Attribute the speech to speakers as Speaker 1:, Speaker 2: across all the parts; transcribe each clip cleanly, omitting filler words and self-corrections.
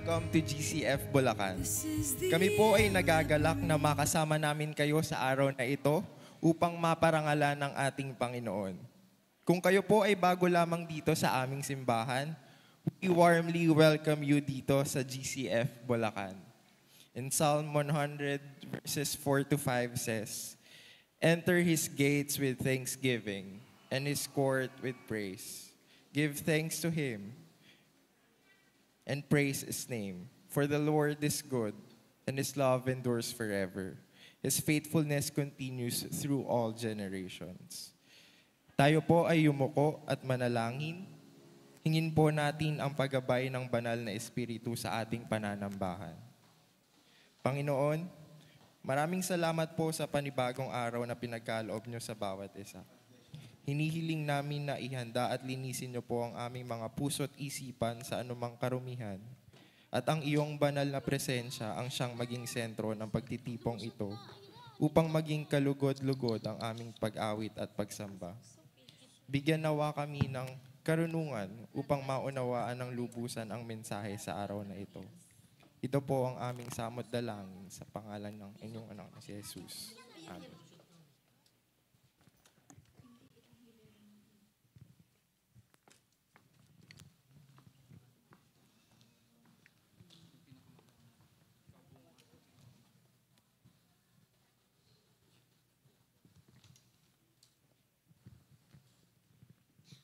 Speaker 1: welcome to GCF Bulacan. Kami po ay nagagalak na makasama namin kayo sa araw na ito upang maparangalan ng ating Panginoon. Kung kayo po ay bago lamang dito sa aming simbahan, we warmly welcome you dito sa GCF Bulacan. In Psalm 100 verses 4 to 5 says, "Enter his gates with thanksgiving and his court with praise. Give thanks to him and praise his name. For the Lord is good, and his love endures forever. His faithfulness continues through all generations." Tayo po ay yumuko at manalangin. Hingin po natin ang paggabay ng banal na Espiritu sa ating pananambahan. Panginoon, maraming salamat po sa panibagong araw na pinagkaloob niyo sa bawat isa. Hinihiling namin na ihanda at linisin niyo po ang aming mga puso't isipan sa anumang karumihan. At ang iyong banal na presensya ang siyang maging sentro ng pagtitipong ito upang maging kalugod-lugod ang aming pag-awit at pagsamba. Bigyan nawa kami ng karunungan upang maunawaan ng lubusan ang mensahe sa araw na ito. Ito po ang aming samot dalangin sa pangalan ng inyong anak na si Jesus. Amen.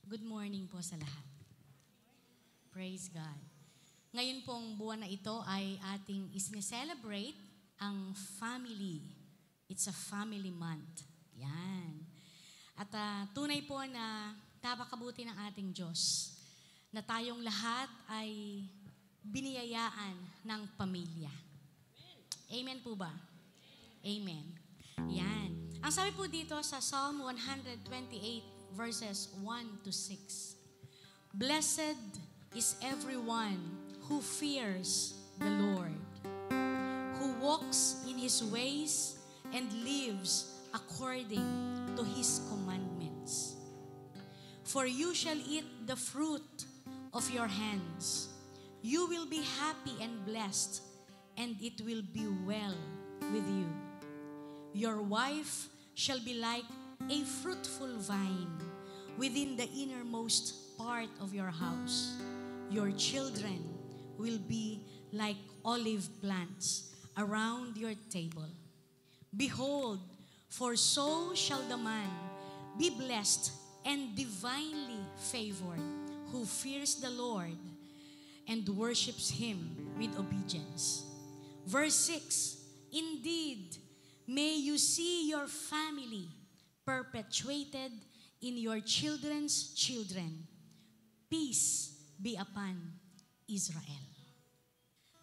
Speaker 2: Good morning po sa lahat. Praise God. Ngayon pong buwan na ito ay ating isine-celebrate ang family. It's a family month. Yan. At tunay po na napakabuti ng ating Diyos na tayong lahat ay biniyayaan ng pamilya. Amen po ba? Amen. Yan. Ang sabi po dito sa Psalm 128 verses 1 to 6. Blessed is everyone who fears the Lord, who walks in his ways and lives according to his commandments. For you shall eat the fruit of your hands. You will be happy and blessed, and it will be well with you. Your wife shall be like a fruitful vine within the innermost part of your house. Your children will be like olive plants around your table. Behold, for so shall the man be blessed and divinely favored who fears the Lord and worships him with obedience. Verse 6, indeed, may you see your family perpetuated in your children's children. Peace be upon Israel.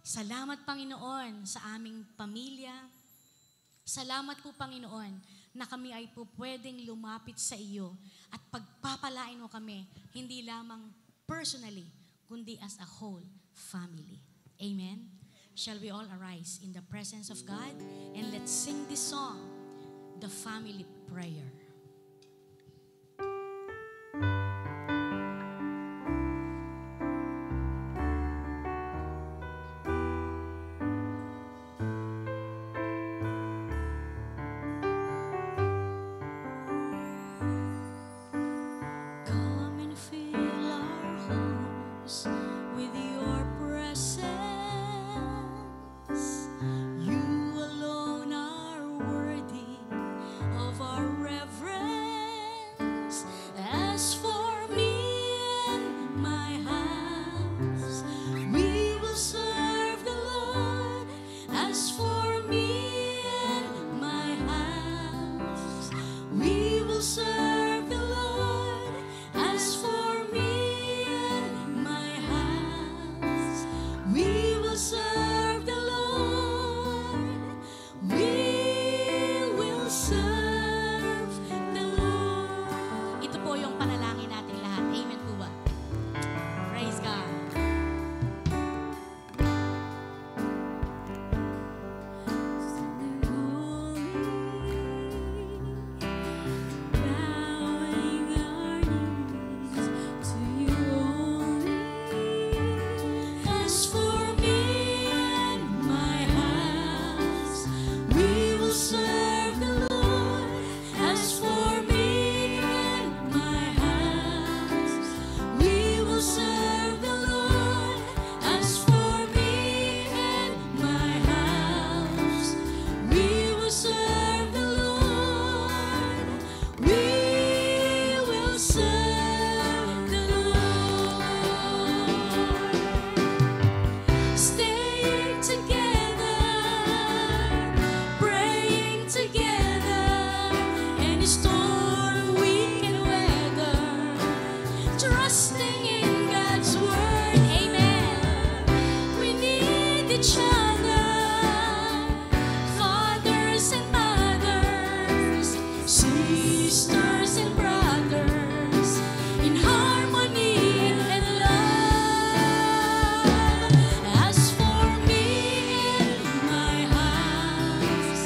Speaker 2: Salamat, Panginoon, sa aming pamilya. Salamat po, Panginoon, na kami ay po pwedeng lumapit sa iyo at pagpapalain mo kami, hindi lamang personally, kundi as a whole family. Amen? Shall we all arise in the presence of God and let's sing this song, the family prayer. For me trusting in God's word. Amen. We need each other, fathers and mothers, sisters and brothers, in harmony and love. As for me and my house,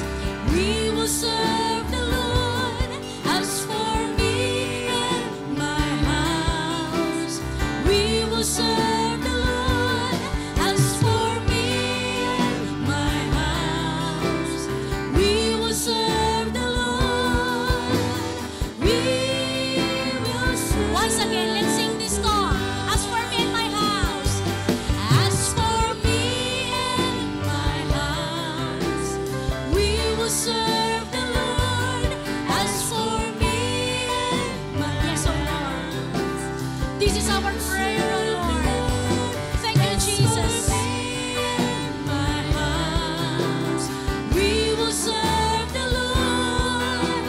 Speaker 2: we will serve the Lord. As for me and my house, we will serve the Lord. As for me and my house, we will serve the Lord. We will serve. Once again, let's sing this song. As for me and my house, as for me and my house, we will serve the Lord. As for me and my yes, oh Lord. This is our prayer, oh Lord. Thank you, Jesus. My house, we will serve the Lord.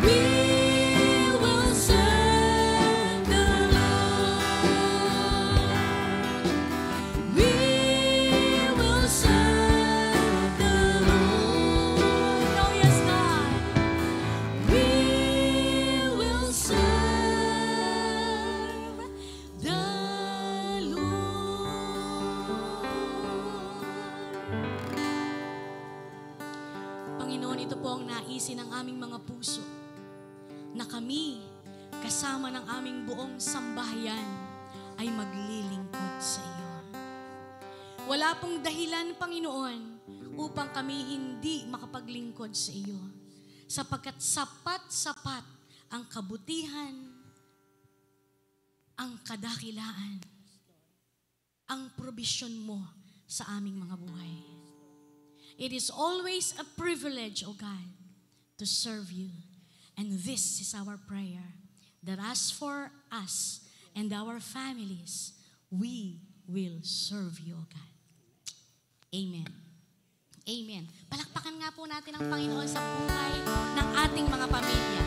Speaker 2: We will serve the Lord. We will serve the Lord. Oh yes, God. We will serve the Lord. Panginoon, ito po ang naisin ng aming mga puso na kami, kasama ng aming buong sambahayan, ay maglilingkod sa iyo. Wala pong dahilan, Panginoon, upang kami hindi makapaglingkod sa iyo, sapagkat sapat-sapat ang kabutihan, ang kadakilaan, ang probisyon mo sa aming mga buhay. It is always a privilege, O God, to serve you. And this is our prayer, that as for us and our families, we will serve you, O God. Amen. Amen. Palakpakan nga po natin ang Panginoon sa buhay ng ating mga pamilya.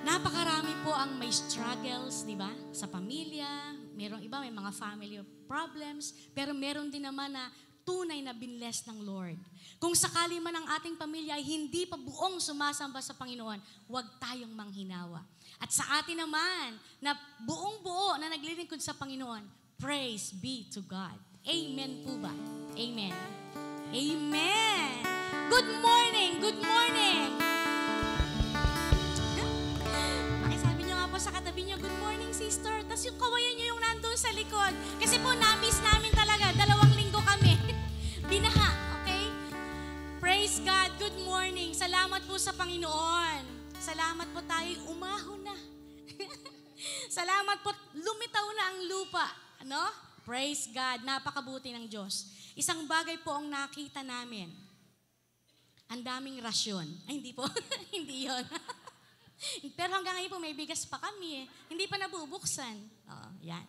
Speaker 2: Napakarami po ang may struggles, di ba? Sa pamilya, merong iba may mga family problems, pero meron din naman na tunay na binless ng Lord. Kung sakali man ang ating pamilya ay hindi pa buong sumasamba sa Panginoon, huwag tayong manghinawa. At sa atin naman, na buong-buo na naglilingkod sa Panginoon, praise be to God. Amen po ba? Amen. Amen. Good morning. Good morning. Pakisabi nyo nga po sa katabi nyo, good morning, sister. Tapos yung kawayan nyo yung nandun sa likod. Kasi po, na-miss namin talaga. 2 linggo kami. Binaha, okay? Praise God. Good morning. Salamat po sa Panginoon. Salamat po tayo. Umahon na. Salamat po. Lumitaw na ang lupa. Ano? Praise God. Napakabuti ng Diyos. Isang bagay po ang nakita namin. Ang daming rasyon. Ay, hindi po. Hindi yon. Pero hanggang ngayon po, may bigas pa kami eh. Hindi pa nabubuksan. Yan.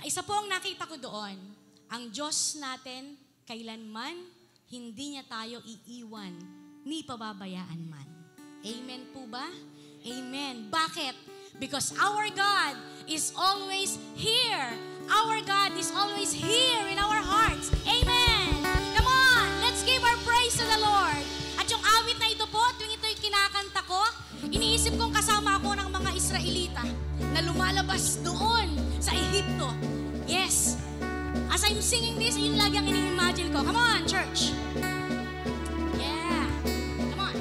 Speaker 2: Isa po ang nakita ko doon. Ang Diyos natin, kailanman, hindi niya tayo iiwan, ni pababayaan man. Amen po ba? Amen. Bakit? Because our God is always here. Our God is always here in our hearts. Amen. Come on, let's give our praise to the Lord. At yung awit na ito po, tuwing ito'y kinakanta ko, iniisip kong kasama ako ng mga Israelita na lumalabas doon sa Ehipto. Yes. As I'm singing this, yun lagi ang ini-imagine ko. Come on, church. Yeah. Come on.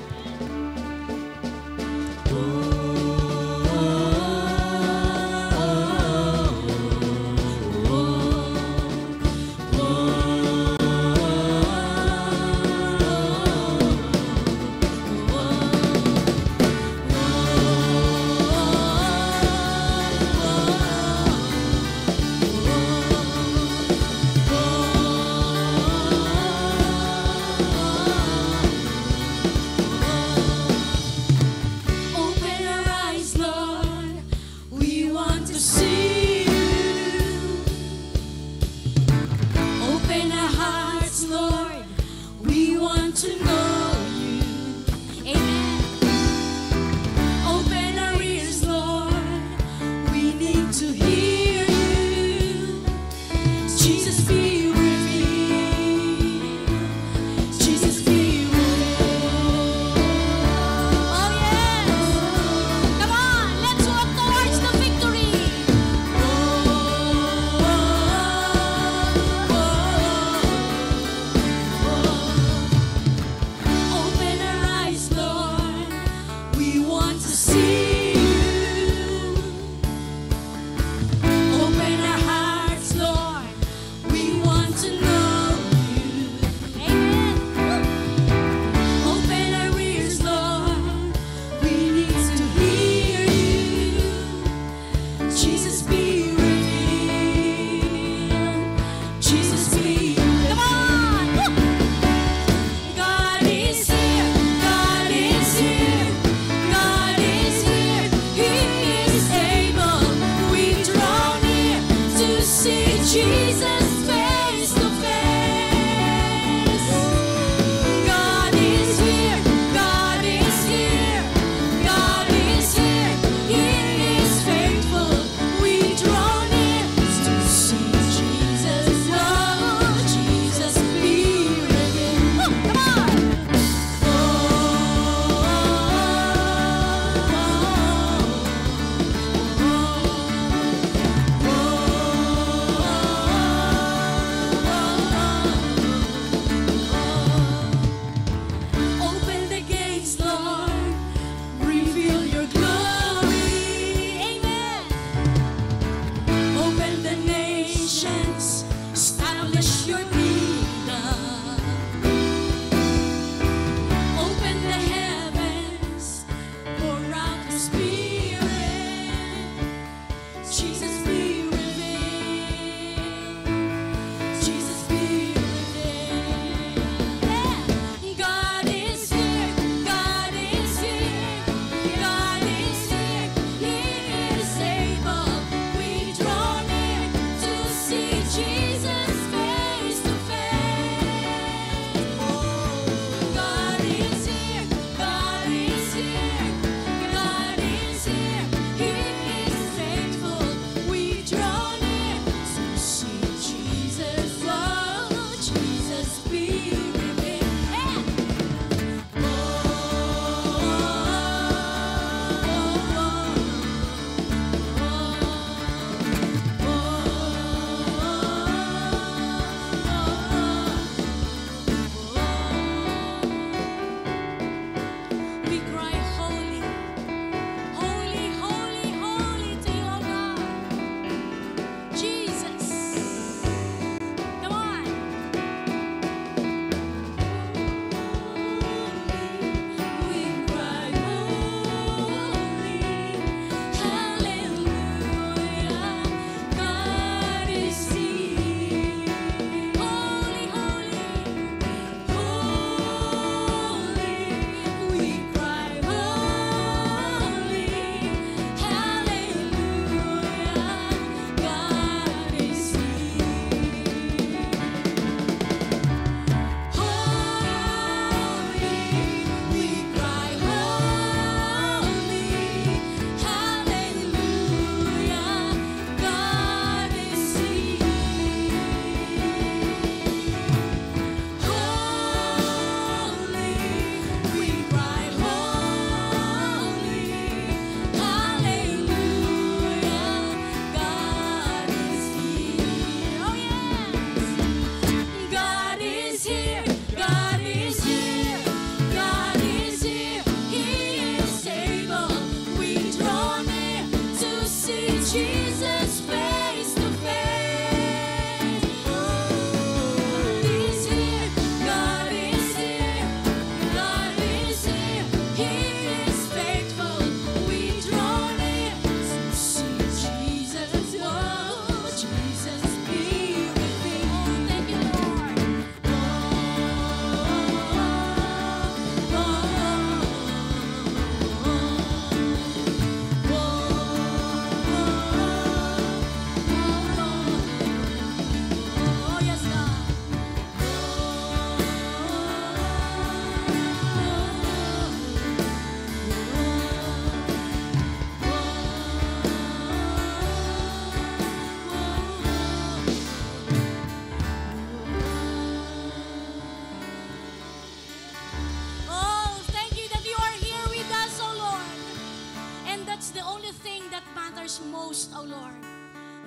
Speaker 2: matters most, O Lord,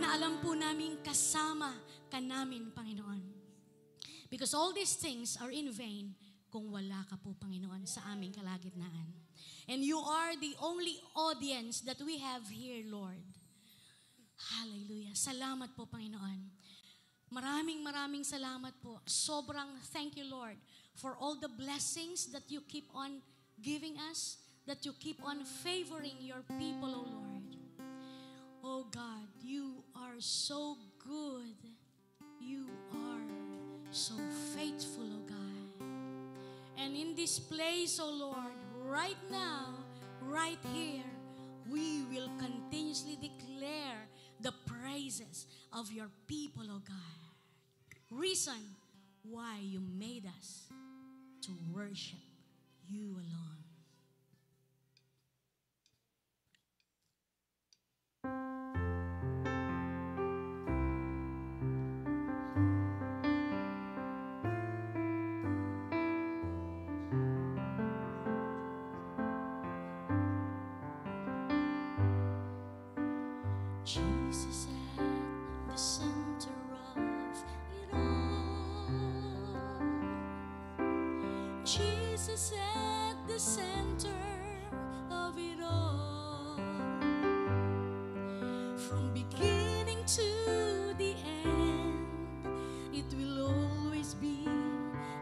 Speaker 2: na alam po namin kasama ka namin, Panginoon. Because all these things are in vain kung wala ka po, Panginoon, sa aming kalagitnaan. And you are the only audience that we have here, Lord. Hallelujah. Salamat po, Panginoon. Maraming salamat po. Sobrang thank you, Lord, for all the blessings that you keep on giving us, that you keep on favoring your people, O Lord. Oh God, you are so good. You are so faithful, O God. And in this place, O Lord, right now, right here, we will continuously declare the praises of your people, O God. Reason why you made us to worship you alone. Jesus at the center of it all. Jesus at the center of it all. From beginning to the end, it will always be,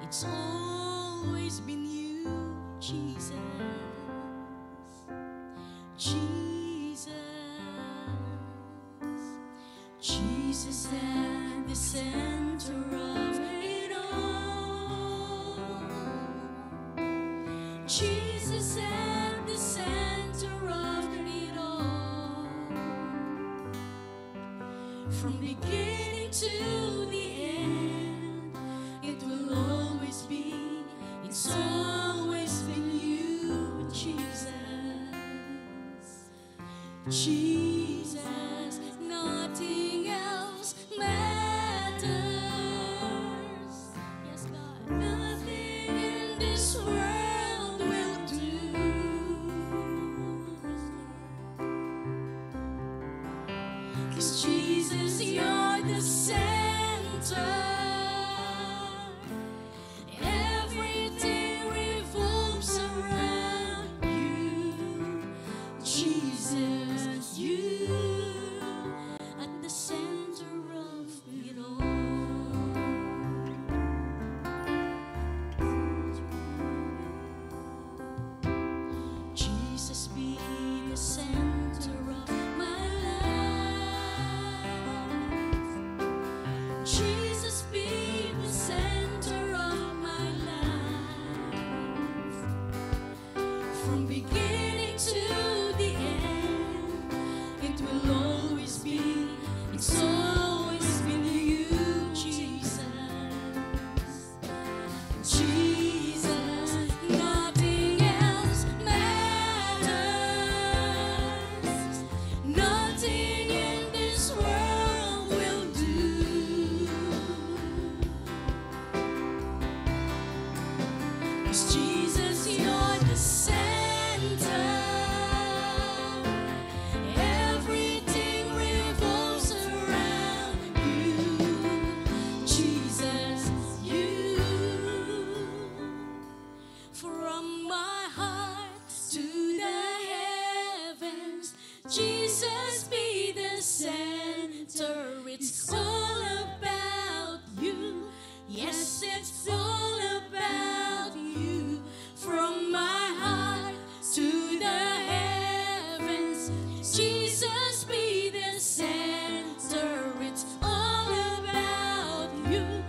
Speaker 2: it's always been you, Jesus. Jesus at the center of it all. Jesus at the center of it all. From beginning to the end, it will always be, it's always been you, Jesus. Jesus, nothing else matters. Yes, God. Nothing in this world will do. 'Cause Jesus, you're the center. Everything revolves around you. Jesus, you at the center of it all. Jesus, be the center of my life. Jesus, be the center of my life. From beginning to the end, it will always be, it's always been you, Jesus. Jesus, nothing else matters. Nothing in this world will do. 'Cause Jesus, you're the center. Everything revolves around you. Jesus, you. From my heart to the heavens, Jesus, be the center. It's all about you. Yes, it's all about you. From my heart to the heavens, Jesus, be the center. It's all about you.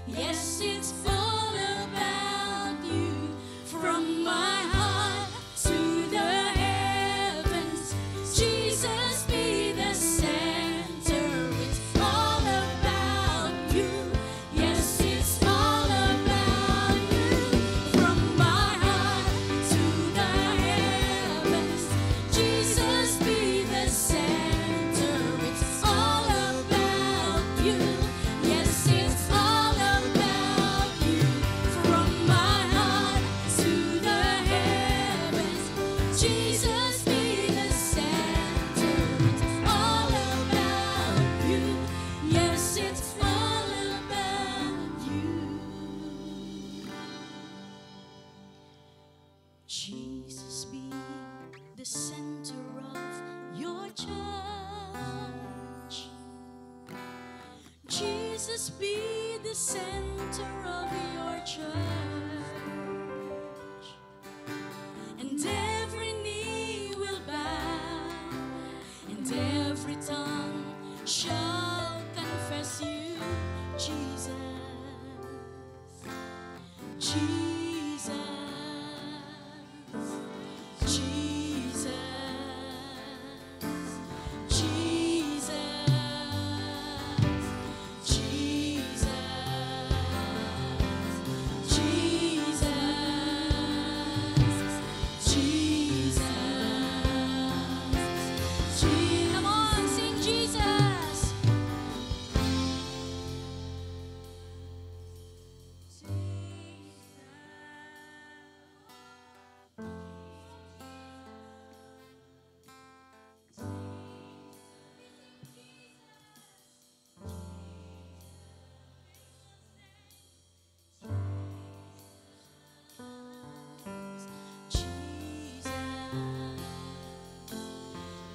Speaker 2: Yes, it's all about you. From my heart to the heavens, Jesus, Jesus, be the center of your church, and every knee will bow, and every tongue shall confess you, Jesus, Jesus, Jesus, Jesus, Jesus, Jesus, Jesus. Come on, sing Jesus.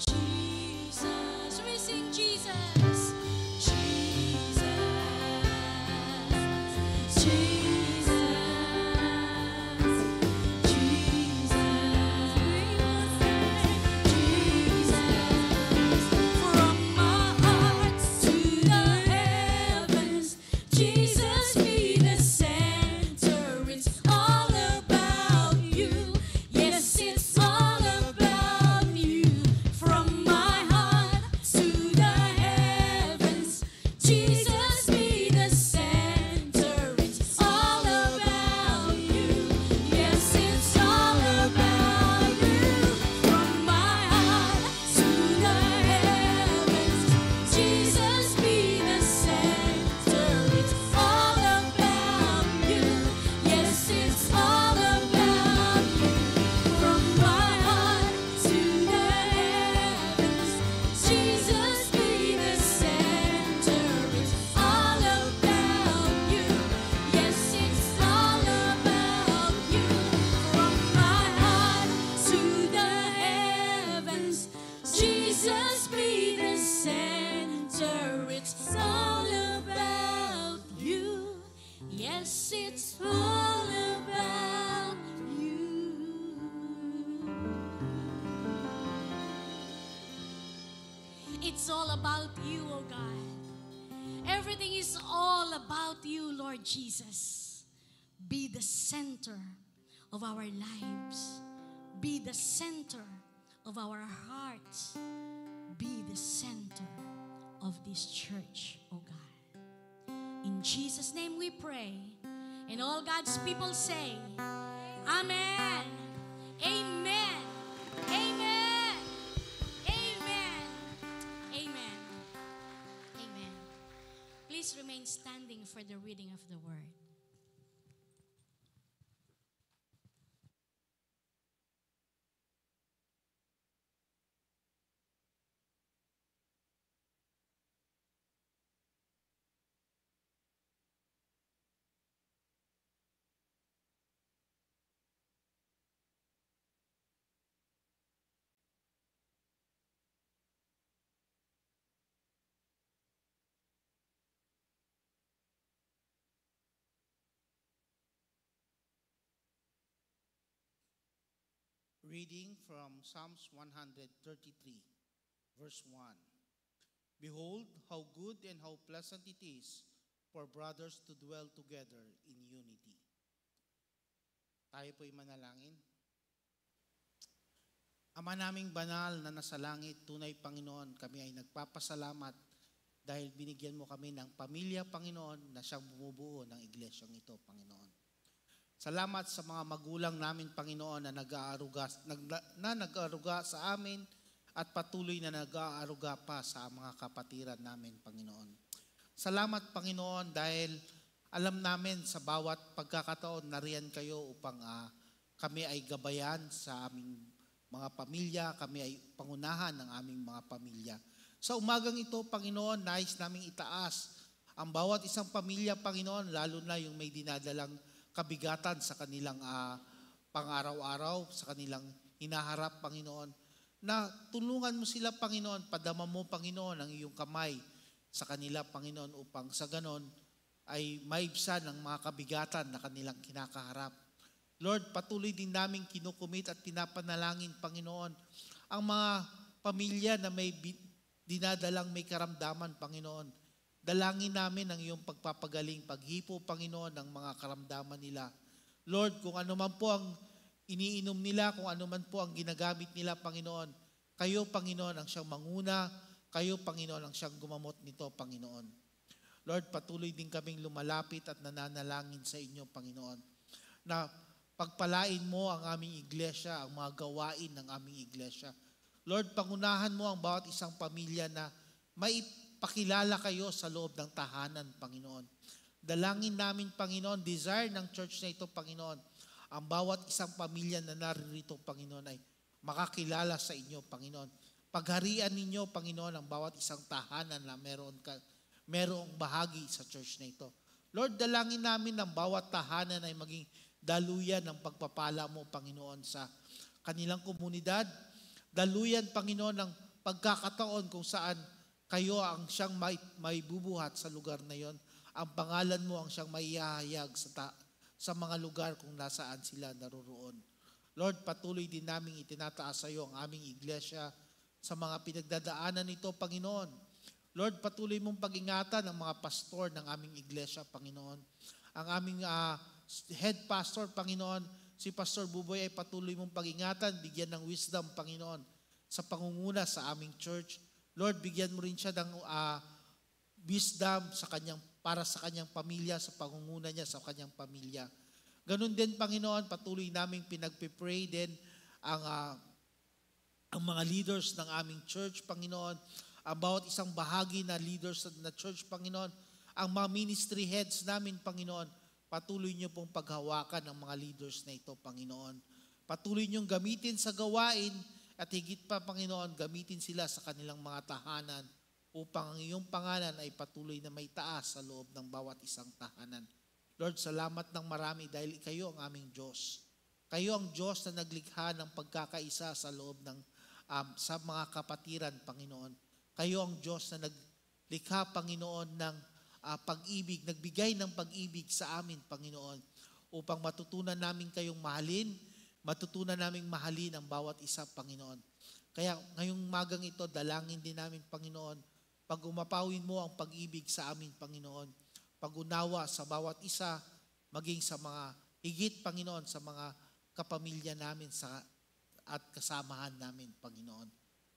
Speaker 2: Jesus, we sing Jesus. Jesus, Jesus, Jesus, Jesus. From my heart to the heavens, Jesus be the center. It's all about you. Yes, it's all about you. From my heart to the heavens, Jesus be the center. It's all about you. Yes, it's all about you. From my heart to the heavens, Jesus be the center. It's all about you. Yes, it's all about you. From my heart to the heavens, Jesus be the center. It's all about you. Yes, it's all about you. From my heart to the heavens, Jesus be the center. It's all about you. Yes, it's all about you. It's all about you, oh God. Everything is all about you, Lord Jesus. Be the center of our lives. Be the center of our hearts. Be the center of this church, oh God. In Jesus' name we pray. And all God's people say, Amen. Amen. Amen. Amen. Amen. Amen. Please remain standing for the reading of the word.
Speaker 3: Reading from Psalms 133, verse 1. Behold, how good and how pleasant it is for brothers to dwell together in unity. Tayo po'y manalangin. Ama naming banal na nasa langit, tunay Panginoon, kami ay nagpapasalamat dahil binigyan mo kami ng pamilya, Panginoon, na siyang bumubuo ng iglesyang ito, Panginoon. Salamat sa mga magulang namin, Panginoon, na nag-aaruga sa amin at patuloy na nag-aaruga pa sa mga kapatiran namin, Panginoon. Salamat, Panginoon, dahil alam namin sa bawat pagkakataon nariyan kayo upang kami ay gabayan sa aming mga pamilya, kami ay pangunahan ng aming mga pamilya. Sa umagang ito, Panginoon, nais naming itaas ang bawat isang pamilya, Panginoon, lalo na yung may dinadalang kabigatan sa kanilang pang-araw-araw, sa kanilang hinaharap, Panginoon, na tulungan mo sila, Panginoon, padama mo, Panginoon, ang iyong kamay sa kanila, Panginoon, upang sa ganon ay maibsan ang mga kabigatan na kanilang kinakaharap. Lord, patuloy din namin kinukumit at pinapanalangin, Panginoon, ang mga pamilya na may dinadalang may karamdaman, Panginoon. Dalangin namin ang iyong pagpapagaling, paghipo, Panginoon, ng mga karamdaman nila. Lord, kung ano man po ang iniinom nila, kung ano man po ang ginagamit nila, Panginoon, kayo, Panginoon, ang siyang manguna, kayo, Panginoon, ang siyang gumamot nito, Panginoon. Lord, patuloy din kaming lumalapit at nananalangin sa inyo, Panginoon, na pagpalain mo ang aming iglesia, ang mga gawain ng aming iglesia. Lord, pangunahan mo ang bawat isang pamilya na maipakilala kayo sa loob ng tahanan, Panginoon. Dalangin namin, Panginoon, desire ng church na ito, Panginoon, ang bawat isang pamilya na naririto, Panginoon, ay makakilala sa inyo, Panginoon. Pagharian ninyo, Panginoon, ang bawat isang tahanan na merong bahagi sa church na ito. Lord, dalangin namin ang bawat tahanan ay maging daluyan ng pagpapala mo, Panginoon, sa kanilang komunidad. Daluyan, Panginoon, ng pagkakataon kung saan kayo ang siyang may bubuhat sa lugar na yon. Ang pangalan mo ang siyang maihahayag sa mga lugar kung nasaan sila naroroon. Lord, patuloy din namin itinataas sa iyo ang aming iglesia sa mga pinagdadaanan nito, Panginoon. Lord, patuloy mong pag-ingatan ang mga pastor ng aming iglesia, Panginoon. Ang aming head pastor, Panginoon, si Pastor Buboy, ay patuloy mong pag-ingatan, bigyan ng wisdom, Panginoon, sa pangunguna sa aming church. Lord, bigyan mo rin siya ng wisdom para sa kanyang pamilya, sa pangunguna niya sa kanyang pamilya. Ganun din, Panginoon, patuloy naming pinagpipray din ang mga leaders ng aming church, Panginoon, ang bawat isang bahagi na leaders na church, Panginoon, ang mga ministry heads namin, Panginoon, patuloy niyo pong paghawakan ng mga leaders na ito, Panginoon. Patuloy niyong gamitin sa gawain at higit pa, Panginoon, gamitin sila sa kanilang mga tahanan upang ang iyong pangalan ay patuloy na may taas sa loob ng bawat isang tahanan. Lord, salamat ng marami dahil kayo ang aming Diyos. Kayo ang Diyos na naglikha ng pagkakaisa sa loob ng sa mga kapatiran, Panginoon. Kayo ang Diyos na naglikha, Panginoon, ng pag-ibig, nagbigay ng pag-ibig sa amin, Panginoon, upang matutunan namin kayong mahalin, matutunan namin mahalin ang bawat isa, Panginoon. Kaya ngayong magang ito, dalangin din namin, Panginoon, pag umapawin mo ang pag-ibig sa amin, Panginoon, pag-unawa sa bawat isa, maging sa mga higit, Panginoon, sa mga kapamilya namin at kasamahan namin, Panginoon.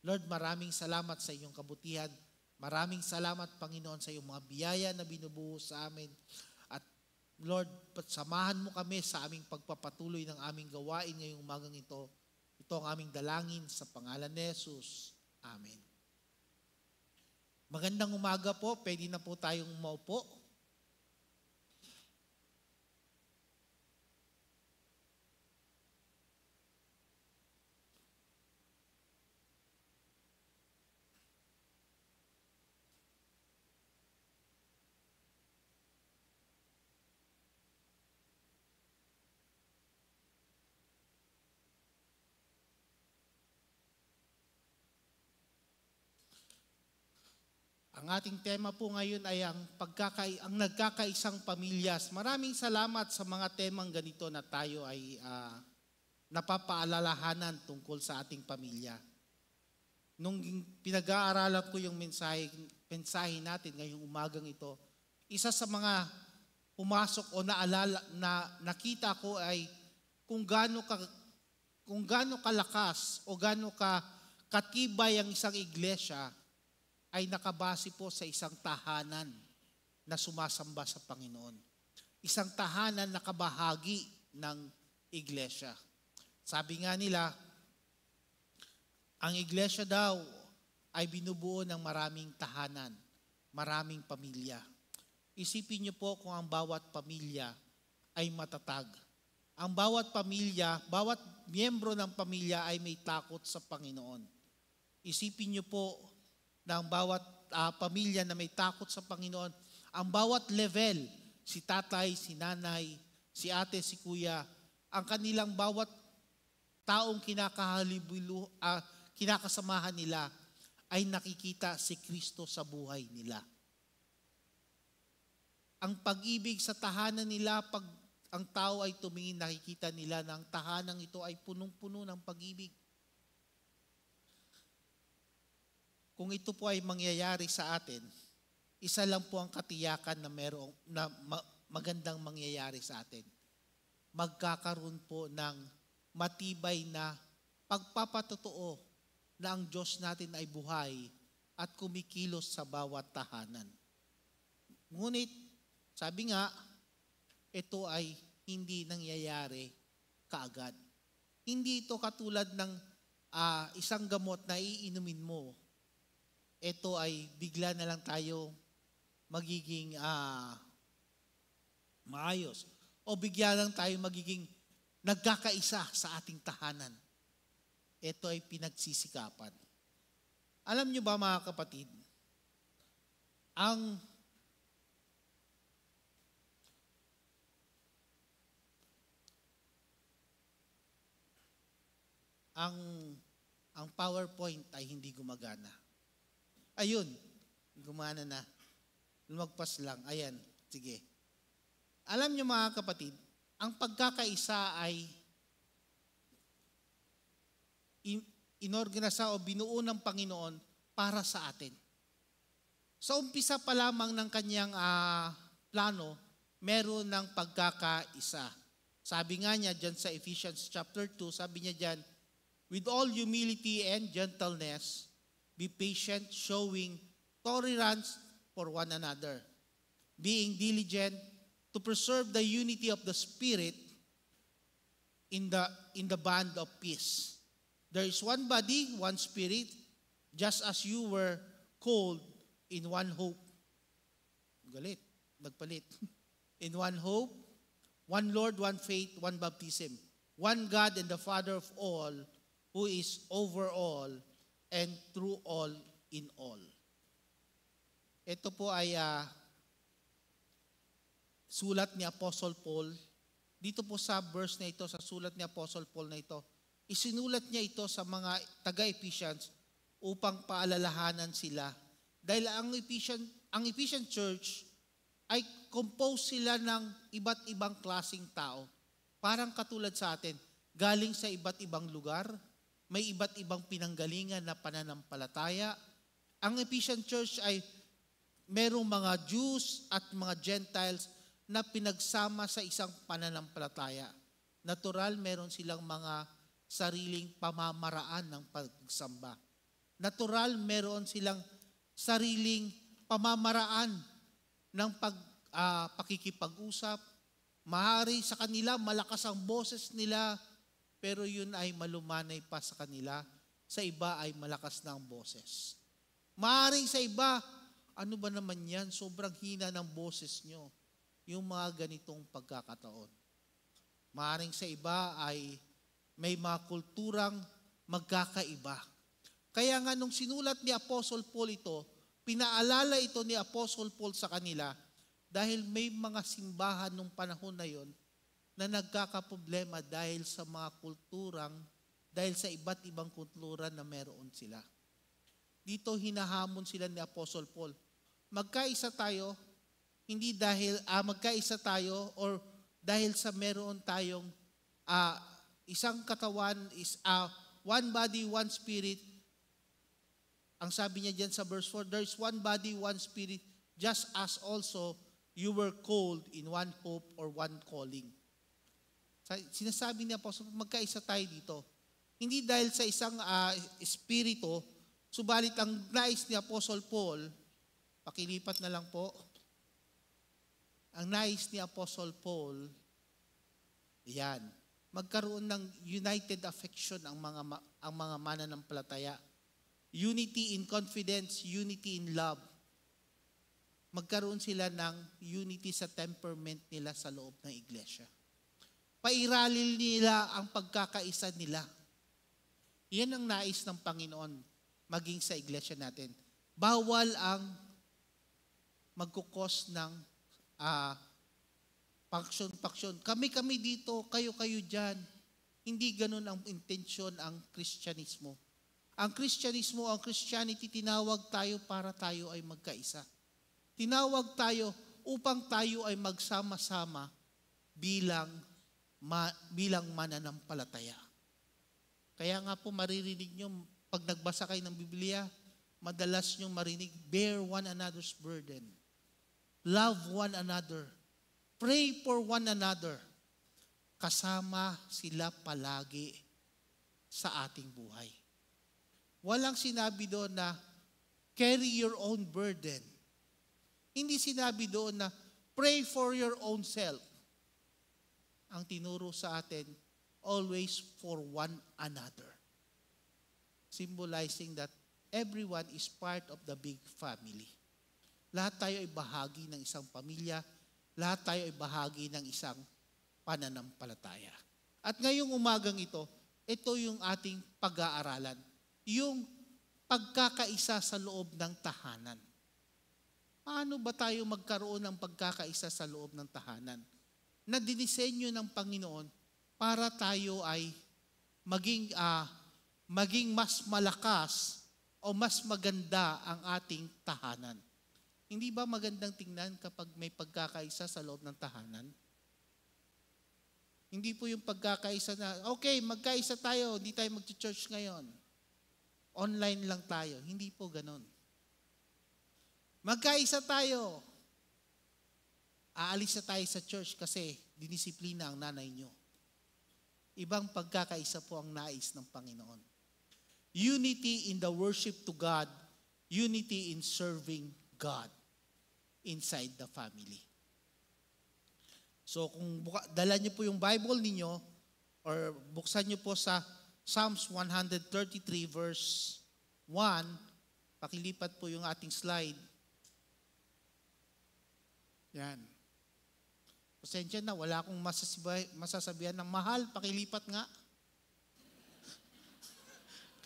Speaker 3: Lord, maraming salamat sa inyong kabutihan. Maraming salamat, Panginoon, sa iyong mga biyaya na binubuhos sa amin. At Lord, samahan mo kami sa aming pagpapatuloy ng aming gawain ngayong umagang ito. Ito ang aming dalangin sa pangalan ni Jesus. Amen. Magandang umaga po. Pwede na po tayong umaupo. Ang ating tema po ngayon ay ang nagkakaisang pamilyas. Maraming salamat sa mga temang ganito na tayo ay napapaalalahanan tungkol sa ating pamilya. Nung pinag-aaralan ko yung mensahe natin ngayong umagang ito, isa sa mga pumasok o naalala na nakita ko ay kung gaano kalakas o gaano katibay ang isang iglesia ay nakabase po sa isang tahanan na sumasamba sa Panginoon. Isang tahanan na kabahagi ng iglesia. Sabi nga nila, ang iglesia daw ay binubuo ng maraming tahanan, maraming pamilya. Isipin niyo po kung ang bawat pamilya ay matatag. Ang bawat pamilya, bawat miyembro ng pamilya ay may takot sa Panginoon. Isipin niyo po na ang bawat pamilya na may takot sa Panginoon, ang bawat level, si tatay, si nanay, si ate, si kuya, ang kanilang bawat taong kinakasamahan nila ay nakikita si Kristo sa buhay nila. ang pag-ibig sa tahanan nila, pag ang tao ay tumingin, nakikita nila na ang tahanang ito ay punong-puno ng pag-ibig. Kung ito po ay mangyayari sa atin, isa lang po ang katiyakan na magandang mangyayari sa atin. Magkakaroon po ng matibay na pagpapatotoo na ang Diyos natin ay buhay at kumikilos sa bawat tahanan. Ngunit, sabi nga, ito ay hindi nangyayari kaagad. Hindi ito katulad ng isang gamot na iinumin mo. Ito ay bigla na lang tayo magiging maayos. O bigla lang tayo magiging nagkakaisa sa ating tahanan. Ito ay pinagsisikapan. Alam nyo ba mga kapatid, ang PowerPoint ay hindi gumagana. Ayun, gumana na. Lumagpas lang. Ayan, sige. Alam nyo mga kapatid, ang pagkakaisa ay inorganisa o binuo ng Panginoon para sa atin. Sa umpisa pa lamang ng kanyang plano, meron ng pagkakaisa. Sabi nga niya dyan sa Ephesians chapter 2, sabi niya dyan, with all humility and gentleness, be patient, showing tolerance for one another, being diligent to preserve the unity of the Spirit in the bond of peace. There is one body, one Spirit, just as you were called in one hope. Galit, nagpalit. In one hope, one Lord, one faith, one baptism, one God and the Father of all, who is over all and through all in all. Ito po ay sulat ni Apostle Paul. Dito po sa verse na ito, sa sulat ni Apostle Paul na ito, isinulat niya ito sa mga taga-Ephesians upang paalalahanan sila. Dahil ang Ephesian church ay composed sila ng iba't ibang klaseng tao. Parang katulad sa atin, galing sa iba't ibang lugar, may iba't ibang pinanggalingan na pananampalataya. Ang Ephesian church ay merong mga Jews at mga Gentiles na pinagsama sa isang pananampalataya. Natural, meron silang mga sariling pamamaraan ng pagsamba. Natural, meron silang sariling pamamaraan ng pakikipag-usap. Mahari sa kanila, malakas ang boses nila, pero yun ay malumanay pa sa kanila. Sa iba ay malakas na ang boses. Maaaring sa iba, ano ba naman yan? Sobrang hina ng boses nyo. Yung mga ganitong pagkakataon. Maaaring sa iba ay may mga kulturang magkakaiba. Kaya nga nung sinulat ni Apostle Paul ito, pinaalala ito ni Apostle Paul sa kanila dahil may mga simbahan nung panahon na yon na nagkakaproblema dahil sa mga kulturang, dahil sa iba't ibang kultura na meron sila. Dito hinahamon sila ni Apostle Paul. Magkaisa tayo, hindi dahil magkaisa tayo or dahil sa meron tayong isang katawan, is one body, one spirit. Ang sabi niya diyan sa verse 4, there is one body, one spirit, just as also you were called in one hope or one calling. Sinasabi ni Apostol, magkaisa tayo dito. Hindi dahil sa isang espiritu, subalit ang nais ni Apostle Paul, pakilipat na lang po, ang nais ni Apostle Paul, yan, magkaroon ng united affection ang mga mananampalataya. Unity in confidence, unity in love. Magkaroon sila ng unity sa temperament nila sa loob ng iglesia. Pairalil nila ang pagkakaisa nila. Yan ang nais ng Panginoon maging sa iglesia natin. Bawal ang magkukos ng paksyon. Kami dito, kayo dyan. Hindi ganun ang intensyon ang Kristyanismo. Ang Christianity, tinawag tayo para tayo ay magkaisa. Tinawag tayo upang tayo ay magsama-sama bilang mananampalataya. Kaya nga po maririnig nyo, pag nagbasa kayo ng Biblia, madalas nyo marinig, bear one another's burden. Love one another. Pray for one another. Kasama sila palagi sa ating buhay. Walang sinabi doon na carry your own burden. Hindi sinabi doon na pray for your own self. Ang tinuro sa atin, always for one another. Symbolizing that everyone is part of the big family. Lahat tayo ay bahagi ng isang pamilya. Lahat tayo ay bahagi ng isang pananampalataya. At ngayong umagang ito yung ating pag-aaralan. Yung pagkakaisa sa loob ng tahanan. Paano ba tayo magkaroon ng pagkakaisa sa loob ng tahanan? Na dinisenyo ng Panginoon para tayo ay maging mas malakas o mas maganda ang ating tahanan. Hindi ba magandang tingnan kapag may pagkakaisa sa loob ng tahanan? Hindi po yung pagkakaisa na, okay, magkaisa tayo, hindi tayo mag-church ngayon. Online lang tayo. Hindi po ganon. Magkaisa tayo. Aalis na tayo sa church kasi dinisiplina ang nanay nyo. Ibang pagkakaisa po ang nais ng Panginoon. Unity in the worship to God, unity in serving God inside the family. So kung dala niyo po yung Bible ninyo or buksan niyo po sa Psalms 133 verse 1, pakilipat po yung ating slide. Yan. Pasensya na, wala akong masasabihan ng mahal, pakilipat nga.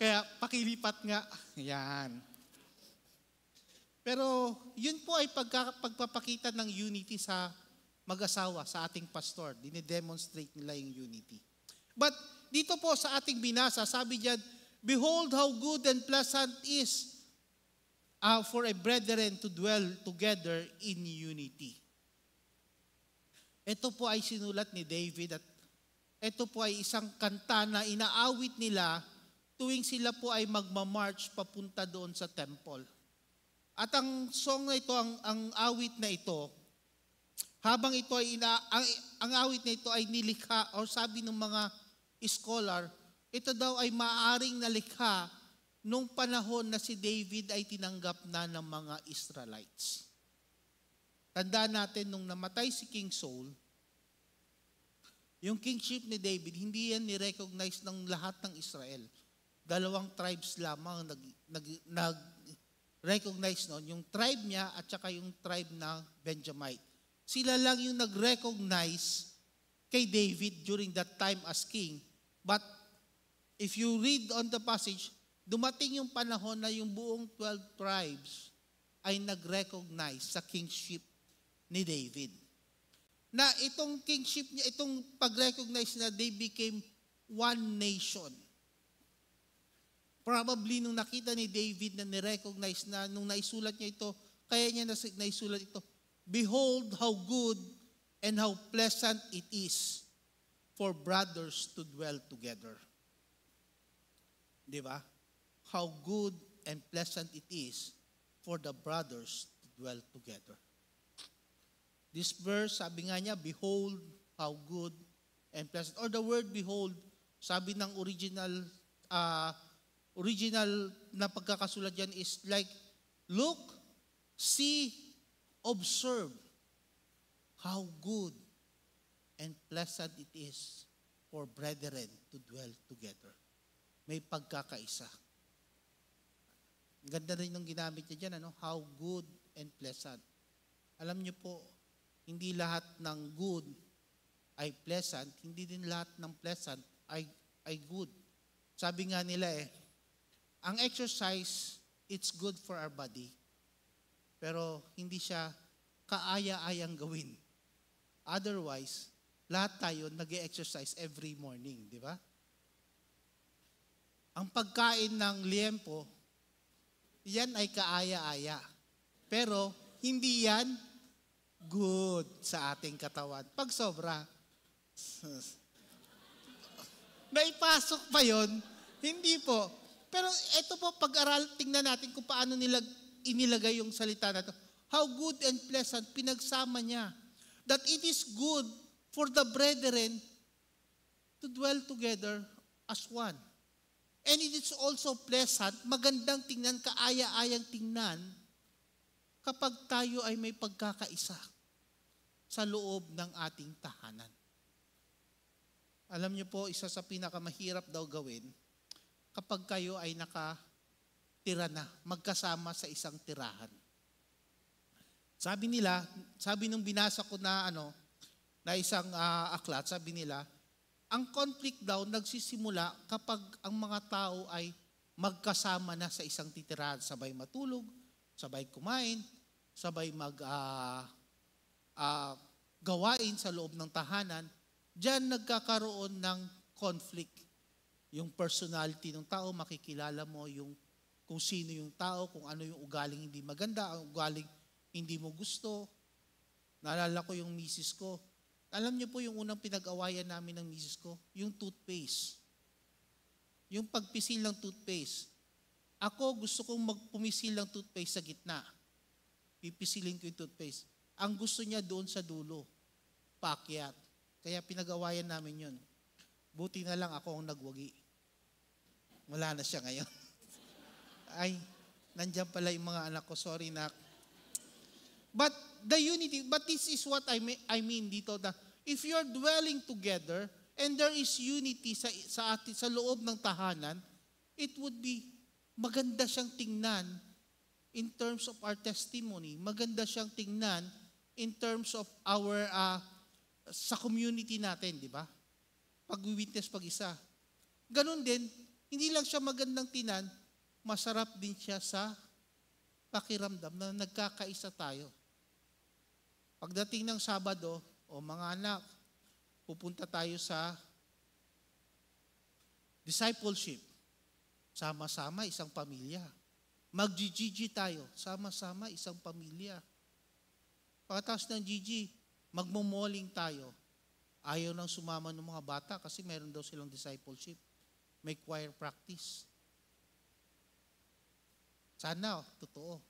Speaker 3: Kaya pakilipat nga. Yan. Pero yun po ay pagpapakita ng unity sa mag-asawa, sa ating pastor. Dine-demonstrate nila yung unity. But dito po sa ating binasa, sabi diyan, behold how good and pleasant is for a brethren to dwell together in unity. Ito po ay sinulat ni David at ito po ay isang kanta na inaawit nila tuwing sila po ay magmamarch papunta doon sa temple. At ang song na ito, ang awit na ito, habang ito ay ang awit na ito ay nilikha o sabi ng mga scholar, ito daw ay maaaring nalikha nung panahon na si David ay tinanggap na ng mga Israelites. Tandaan natin nung namatay si King Saul, yung kingship ni David, hindi yan ni-recognize ng lahat ng Israel. 2 tribes lamang nag-recognize noon, yung tribe niya at saka yung tribe na Benjamite. Sila lang yung nag-recognize kay David during that time as king. But if you read on the passage, dumating yung panahon na yung buong 12 tribes ay nag-recognize sa kingship ni David. Na itong kingship niya, itong pag-recognize na they became one nation. Probably nung nakita ni David na ni-recognize na nung naisulat niya ito, kaya niya naisulat ito, behold how good and how pleasant it is for brothers to dwell together. Di ba? How good and pleasant it is for the brothers to dwell together. This verse, sabi nga niya, behold how good and pleasant. Or the word behold, sabi ng original na pagkakasulat dyan is like, look, see, observe how good and pleasant it is for brethren to dwell together. May pagkakaisa. Ganda rin ng ginamit niya dyan, ano? How good and pleasant. Alam niyo po, hindi lahat ng good ay pleasant, hindi din lahat ng pleasant ay good. Sabi nga nila ang exercise, it's good for our body. Pero hindi siya kaaya-ayang gawin. Otherwise, lahat tayo nag-exercise every morning, di ba? Ang pagkain ng liempo, yan ay kaaya-aya. Pero hindi yan good sa ating katawan. Pag sobra, naipasok pa yon? Hindi po. Pero ito po, pag-aral, tingnan natin kung paano nila inilagay yung salita na to. How good and pleasant, pinagsama niya. That it is good for the brethren to dwell together as one. And it is also pleasant, magandang tingnan, kaaya-ayang tingnan, kapag tayo ay may pagkakaisa sa loob ng ating tahanan. Alam niyo po, isa sa pinakamahirap daw gawin, kapag kayo ay nakatira na, magkasama sa isang tirahan. Sabi nila, sabi nung binasa ko na na isang aklat, sabi nila, ang conflict daw nagsisimula kapag ang mga tao ay magkasama na sa isang titirahan, sabay matulog, sabay kumain, sabay gawain sa loob ng tahanan. Diyan nagkakaroon ng conflict. Yung personality ng tao, makikilala mo yung kung sino yung tao, kung ano yung ugaling hindi maganda, ang ugaling hindi mo gusto. Naalala ko yung misis ko. Alam niyo po yung unang pinag-awayan namin ng misis ko? Yung toothpaste. Yung pagpisil ng toothpaste. Ako gusto kong magpumisil ng toothpaste sa gitna. Pipisilin ko yung toothpaste. Ang gusto niya doon sa dulo. Paakyat. Kaya pinag-awayan namin yun. Buti na lang ako ang nagwagi. Wala na siya ngayon. Ay, nandiyan pala yung mga anak ko. Sorry, nak. But the unity, but this is what I mean dito, that if you're dwelling together and there is unity sa loob ng tahanan, it would be maganda siyang tingnan in terms of our testimony. Maganda siyang tingnan in terms of our sa community natin, di ba? Pag-witness pag-isa. Ganun din, hindi lang siya magandang tingnan, masarap din siya sa pakiramdam na nagkakaisa tayo. Pagdating ng Sabado, mga anak, pupunta tayo sa discipleship. Sama-sama, isang pamilya. Mag-GG tayo, sama-sama, isang pamilya. Pagkatapos ng GG, magmo-malling tayo. Ayaw nang sumama ng mga bata kasi meron daw silang discipleship. May choir practice. Sana, totoo.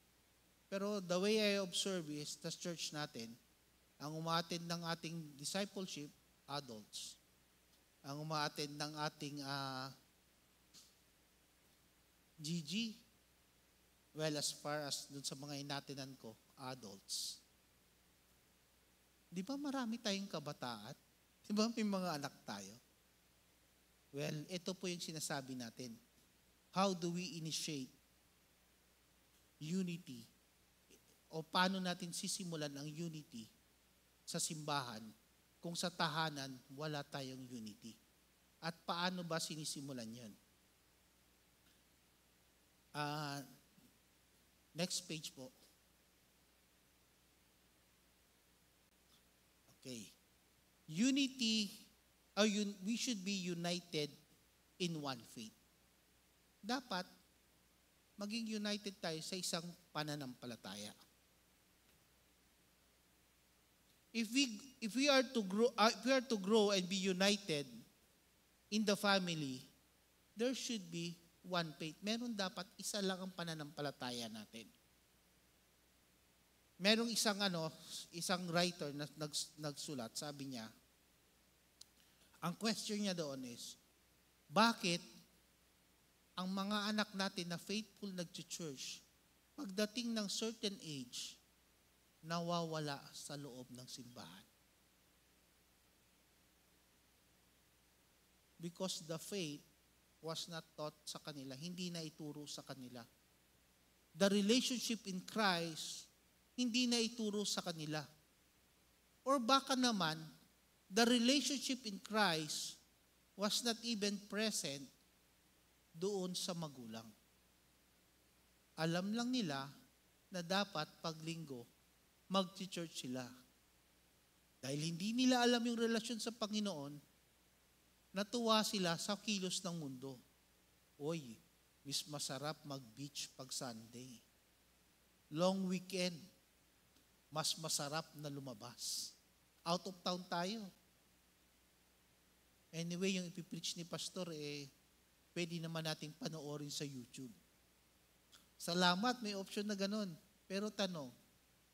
Speaker 3: Pero the way I observe is, the church natin, ang umaattend ng ating discipleship, adults. Ang umaattend ng ating GG, well, as far as dun sa mga inatinan ko, adults. Di ba marami tayong kabataan? Di ba may mga anak tayo? Well, ito po yung sinasabi natin. How do we initiate unity? O paano natin sisimulan ang unity sa simbahan kung sa tahanan wala tayong unity? At paano ba sinisimulan yun? Next page po. Okay. Unity, we should be united in one faith. Dapat maging united tayo sa isang pananampalataya. If we are to grow and be united in the family, there should be one faith. Meron dapat isa lang ang pananampalataya natin. Merong isang writer na nagsulat, sabi niya, ang question niya doon is, bakit ang mga anak natin na faithful nag-church, pagdating ng certain age, nawawala sa loob ng simbahan? Because the faith was not taught sa kanila, hindi na ituro sa kanila. The relationship in Christ, hindi na ituro sa kanila. Or baka naman, the relationship in Christ was not even present doon sa magulang. Alam lang nila na dapat pag linggo, mag-church sila. Dahil hindi nila alam yung relasyon sa Panginoon, natuwa sila sa kilos ng mundo. Oy, masarap mag-beach pag Sunday. Long weekend. mas masarap na lumabas. Out of town tayo. Anyway, yung ipipreach ni Pastor, pwede naman nating panoorin sa YouTube. Salamat, may option na ganun. Pero tanong,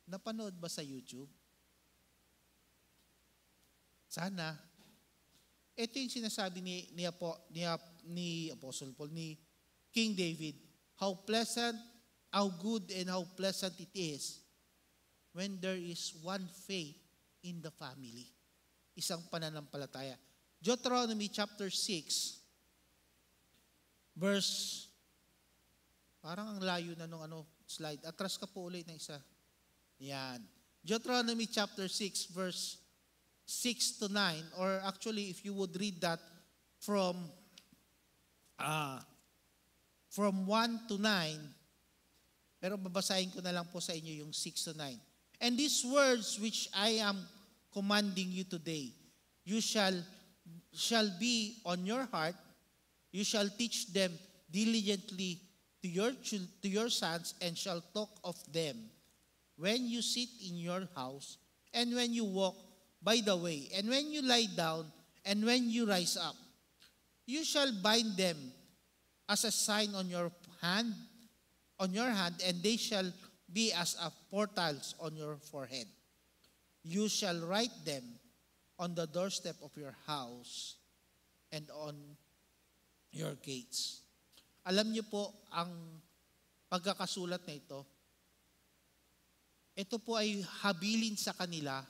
Speaker 3: napanood ba sa YouTube? Sana. Ito yung sinasabi ni Apostle Paul, ni King David, how good and how pleasant it is when there is one faith in the family. Isang pananampalataya. Deuteronomy chapter 6, verse, parang ang layo na nung slide. Atras ka po ulit ng isa. Yan. Deuteronomy chapter 6, verse 6 to 9, or actually if you would read that from 1 to 9, pero babasahin ko na lang po sa inyo yung 6 to 9. And these words which I am commanding you today, you shall be on your heart, you shall teach them diligently to your sons, and shall talk of them when you sit in your house, and when you walk by the way, and when you lie down, and when you rise up. You shall bind them as a sign on your hand, and they shall be as a portals on your forehead. You shall write them on the doorstep of your house and on your gates. Alam niyo po, ang pagkakasulat na ito po ay habilin sa kanila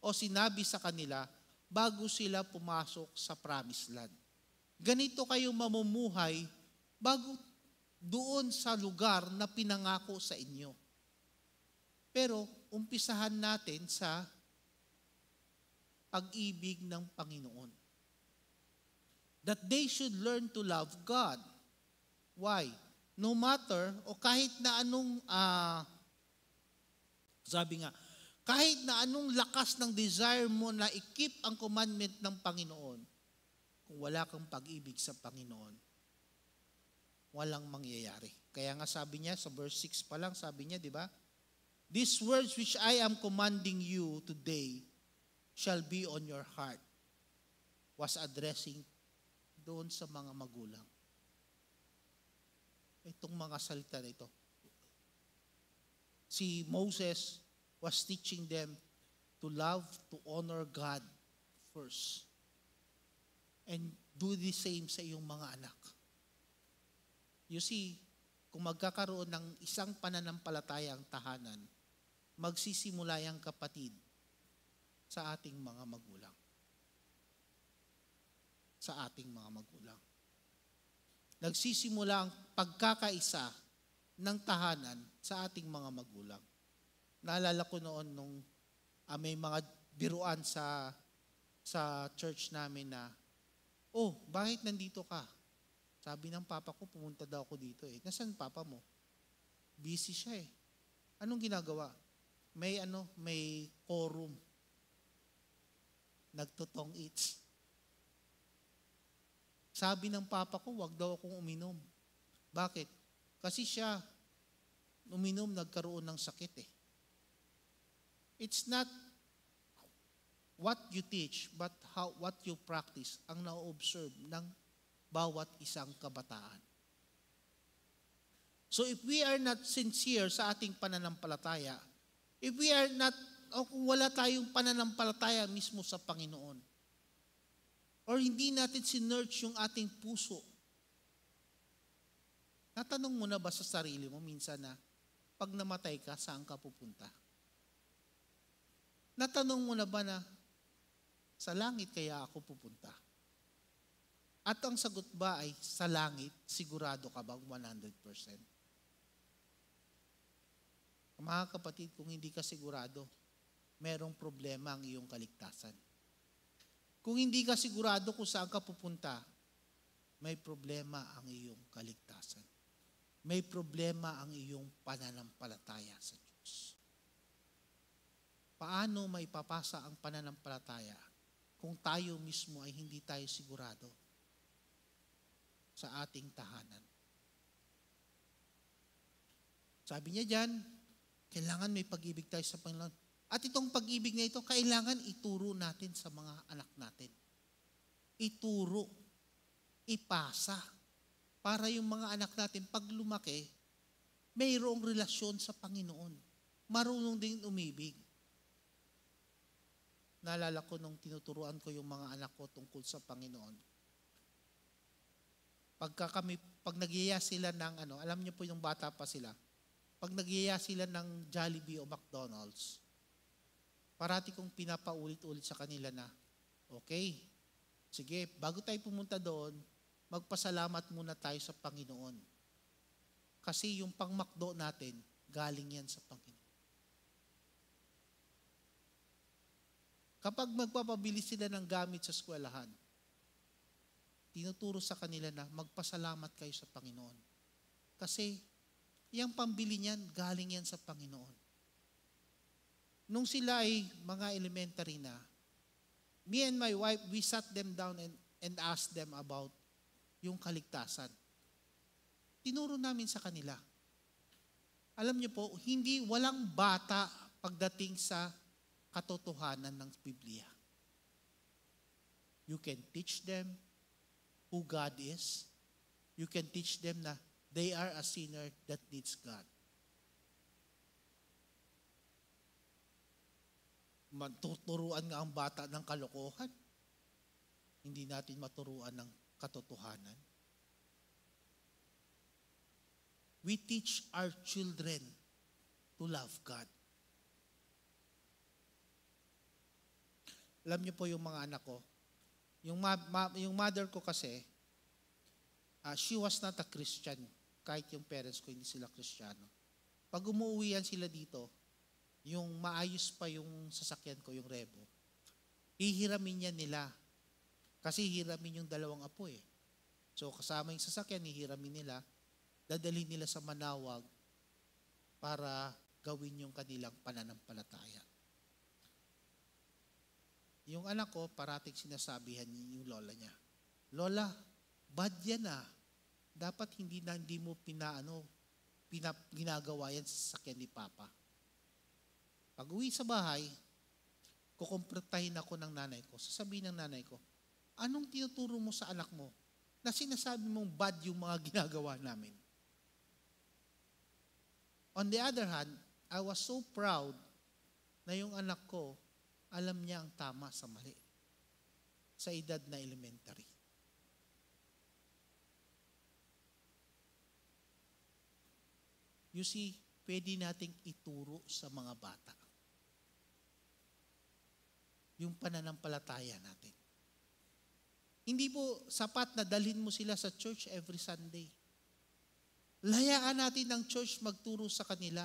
Speaker 3: o sinabi sa kanila bago sila pumasok sa promised land. Ganito kayo mamumuhay bago doon sa lugar na pinangako sa inyo. Pero umpisahan natin sa pag-ibig ng Panginoon. That they should learn to love God. Why? No matter, o kahit na anong, sabi nga, kahit na anong lakas ng desire mo na i-keep ang commandment ng Panginoon, kung wala kang pag-ibig sa Panginoon, walang mangyayari. Kaya nga sabi niya, sa verse 6 pa lang, sabi niya, di ba? These words which I am commanding you today shall be on your heart. Was addressing doon sa mga magulang. Itong mga salita na ito. Si Moses was teaching them to love, to honor God first. And do the same sa iyong mga anak. You see, kung magkakaroon ng isang pananampalataya ang tahanan, magsisimula yung kapatid sa ating mga magulang. Sa ating mga magulang. Nagsisimula ang pagkakaisa ng tahanan sa ating mga magulang. Naalala ko noon nung may mga biruan sa church namin na, bakit nandito ka? Sabi ng papa ko, pumunta daw ako dito eh. Nasaan papa mo? Busy siya eh. Anong ginagawa? May quorum. Nagtutong eats. Sabi ng papa ko, wag daw akong uminom. Bakit? Kasi siya, uminom, nagkaroon ng sakit eh. It's not what you teach, but what you practice ang na-observe ng bawat isang kabataan. So if we are not sincere sa ating pananampalataya, if we are not, o kung wala tayong pananampalataya mismo sa Panginoon, or hindi natin sinurge yung ating puso, natanong mo na ba sa sarili mo minsan na, pag namatay ka, saan ka pupunta? Natanong mo na ba na, sa langit kaya ako pupunta? At ang sagot ba ay, sa langit, sigurado ka bang 100%? Mga kapatid, kung hindi ka sigurado, merong problema ang iyong kaligtasan. Kung hindi ka sigurado kung saan ka pupunta, may problema ang iyong kaligtasan. May problema ang iyong pananampalataya sa Diyos. Paano may papasa ang pananampalataya kung tayo mismo ay hindi tayo sigurado sa ating tahanan? Sabi niya dyan, kailangan may pag-ibig tayo sa Panginoon. At itong pag-ibig na ito, kailangan ituro natin sa mga anak natin. Ituro, ipasa, para yung mga anak natin, pag lumaki, mayroong relasyon sa Panginoon. Marunong din umibig. Naalala ko nung tinuturuan ko yung mga anak ko tungkol sa Panginoon. Pag nagyaya sila ng alam niyo po yung bata pa sila, pag nagyaya sila ng Jollibee o McDonald's, parati kong pinapaulit-ulit sa kanila na, okay, sige, bago tayo pumunta doon, magpasalamat muna tayo sa Panginoon. Kasi yung pang McDo natin, galing yan sa Panginoon. Kapag magpapabili sila ng gamit sa eskwelahan, tinuturo sa kanila na magpasalamat kayo sa Panginoon. Kasi yung pambili niyan, galing yan sa Panginoon. Nung sila ay mga elementary na, me and my wife, we sat them down and asked them about yung kaligtasan. Tinuro namin sa kanila. Alam niyo po, walang bata pagdating sa katotohanan ng Biblia. You can teach them who God is. You can teach them na they are a sinner that needs God. Matuturuan nga ang bata ng kalokohan. Hindi natin maturuan ng katotohanan. We teach our children to love God. Alam niyo po yung mga anak ko, yung mother ko kasi, she was not a Christian. Kahit yung parents ko, hindi sila Kristiyano. Pag umuwi yan sila dito, yung maayos pa yung sasakyan ko, yung Revo, hihiramin yan nila. Kasi hiramin yung dalawang apo eh. So kasama yung sasakyan, hihiramin nila, dadalhin nila sa Manawag para gawin yung kanilang pananampalataya. Yung anak ko, parating sinasabihan yung lola niya, Lola, bad yan ah. Dapat hindi mo ginagawa yan sa sasakyan ni Papa. Pag uwi sa bahay, kukumpretahin ako ng nanay ko. Sasabihin ng nanay ko, anong tinuturo mo sa anak mo na sinasabi mong bad yung mga ginagawa namin? On the other hand, I was so proud na yung anak ko, alam niya ang tama sa mali sa edad na elementary. You see, pwede nating ituro sa mga bata yung pananampalataya natin. Hindi po sapat na dalhin mo sila sa church every Sunday. Layaan natin ang church magturo sa kanila.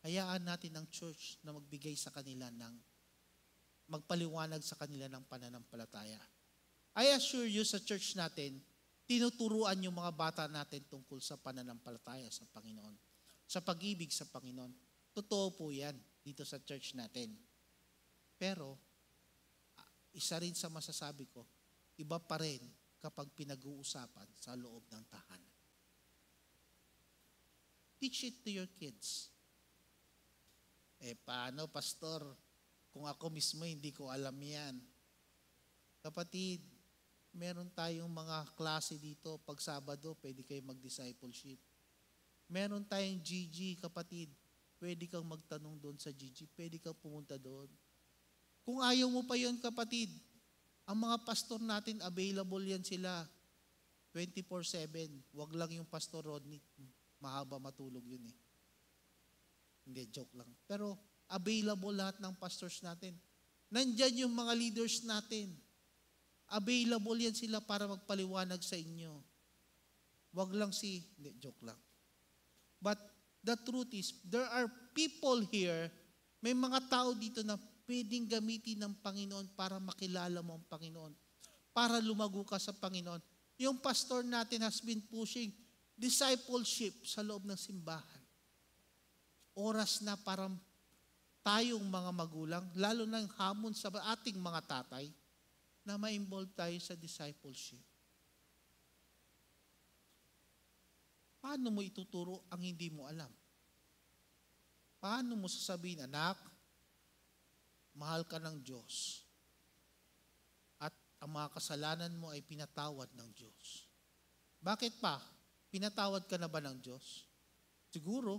Speaker 3: Hayaan natin ang church na magbigay sa kanila magpaliwanag sa kanila ng pananampalataya. I assure you sa church natin, tinuturuan yung mga bata natin tungkol sa pananampalataya sa Panginoon. Sa pag-ibig sa Panginoon. Totoo po yan dito sa church natin. Pero, isa rin sa masasabi ko, iba pa rin kapag pinag-uusapan sa loob ng tahanan. Teach it to your kids. Paano, pastor? Kung ako mismo hindi ko alam yan. Kapatid, meron tayong mga klase dito. Pag Sabado, pwede kayo mag-discipleship. Meron tayong GG, kapatid. Pwede kang magtanong doon sa GG. Pwede kang pumunta doon. Kung ayaw mo pa yun, kapatid, ang mga pastor natin, available yan sila 24/7. Wag lang yung Pastor Rodney. Mahaba matulog yun eh. Hindi, joke lang. Pero available lahat ng pastors natin. Nandyan yung mga leaders natin. Available yan sila para magpaliwanag sa inyo. Wag lang hindi, joke lang. But the truth is, there are people here, may mga tao dito na pwedeng gamitin ng Panginoon para makilala mo ang Panginoon. Para lumago ka sa Panginoon. Yung pastor natin has been pushing discipleship sa loob ng simbahan. Oras na para tayong mga magulang, lalo na yung hamon sa ating mga tatay, na ma-involve tayo sa discipleship. Paano mo ituturo ang hindi mo alam? Paano mo sasabihin, anak, mahal ka ng Diyos at ang mga kasalanan mo ay pinatawad ng Diyos? Bakit pa? Pinatawad ka na ba ng Diyos? Siguro.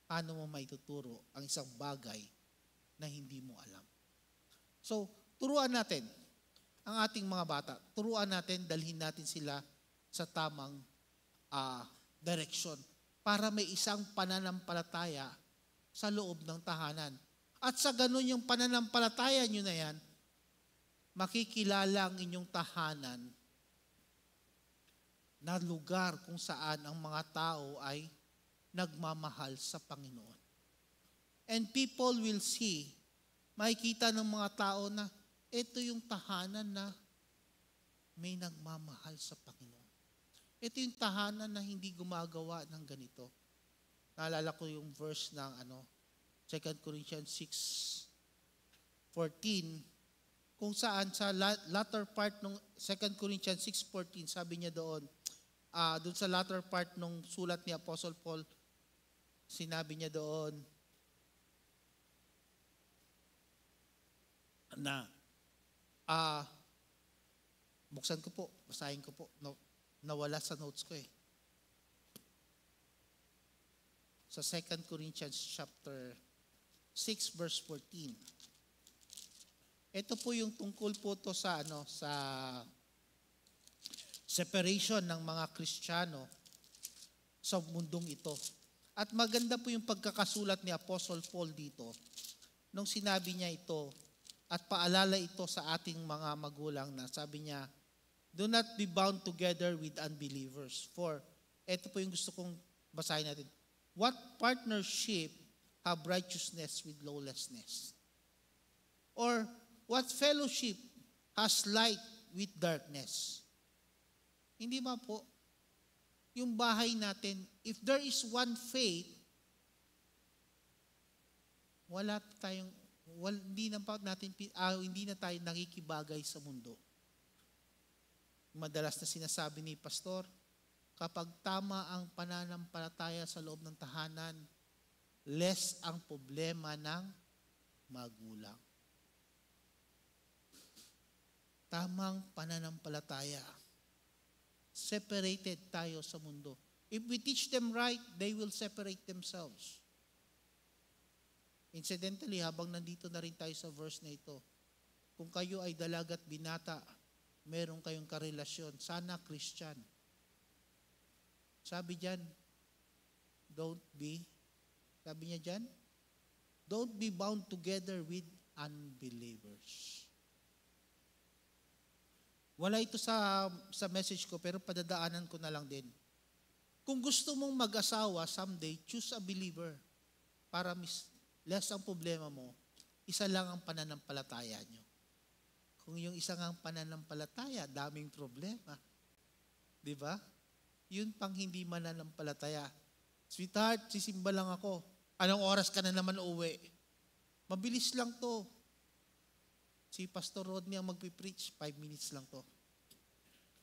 Speaker 3: Paano mo maituturo ang isang bagay na hindi mo alam? So, turuan natin ang ating mga bata. Turuan natin, dalhin natin sila sa tamang direksyon para may isang pananampalataya sa loob ng tahanan. At sa ganun yung pananampalataya nyo na yan, makikilala ang inyong tahanan na lugar kung saan ang mga tao ay nagmamahal sa Panginoon. And people will see, makikita ng mga tao na ito yung tahanan na may nagmamahal sa Panginoon. Ito yung tahanan na hindi gumagawa ng ganito. Naalala ko yung verse ng 2 Corinthians 6:14, kung saan sa latter part ng 2 Corinthians 6:14, sabi niya doon sa latter part ng sulat ni Apostle Paul, sinabi niya doon na buksan ko po, basahin ko po. Nawala sa notes ko eh. Sa 2 Corinthians chapter 6 verse 14. Ito po yung tungkol po to sa sa separation ng mga Kristiyano sa mundong ito. At maganda po yung pagkakasulat ni Apostle Paul dito nung sinabi niya ito at paalala ito sa ating mga magulang na sabi niya, do not be bound together with unbelievers. For, ito po yung gusto kong basahin natin. What partnership have righteousness with lawlessness? Or, what fellowship has light with darkness? Hindi ba po? Yung bahay natin, if there is one faith, hindi na tayo nakikibagay sa mundo. Madalas na sinasabi ni Pastor, kapag tama ang pananampalataya sa loob ng tahanan, less ang problema ng magulang. Tamang pananampalataya. Separated tayo sa mundo. If we teach them right, they will separate themselves. Incidentally, habang nandito na rin tayo sa verse na ito, kung kayo ay dalagat binata, meron kayong karelasyon, sana Christian. Sabi niya dyan, don't be bound together with unbelievers. Wala ito sa message ko, pero padadaanan ko na lang din. Kung gusto mong mag-asawa someday, choose a believer para less ang problema mo, isa lang ang pananampalataya nyo. Kung yung isa nga pananampalataya, daming problema. Di ba? Yun pang hindi mananampalataya. Sweetheart, sisimba lang ako. Anong oras ka na naman uuwi? Mabilis lang to. Si Pastor Rodney ang magpipreach, 5 minutes lang to.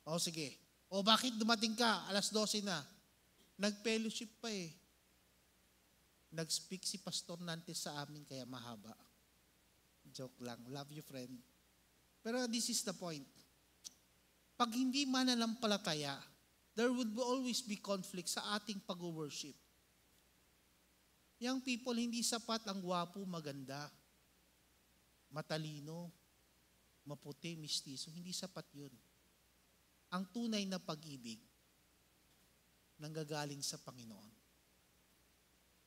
Speaker 3: O sige. O bakit dumating ka? 12:00 na. Nag-fellowship pa eh. Nag-speak si Pastor Nantes sa amin kaya mahaba. Joke lang. Love you, friend. Pero this is the point. Pag hindi mananampalataya, there would always be conflict sa ating pag-worship. Young people, hindi sapat ang gwapo, maganda, matalino, maputi, mistiso. Hindi sapat yun. Ang tunay na pag-ibig, nanggagaling sa Panginoon.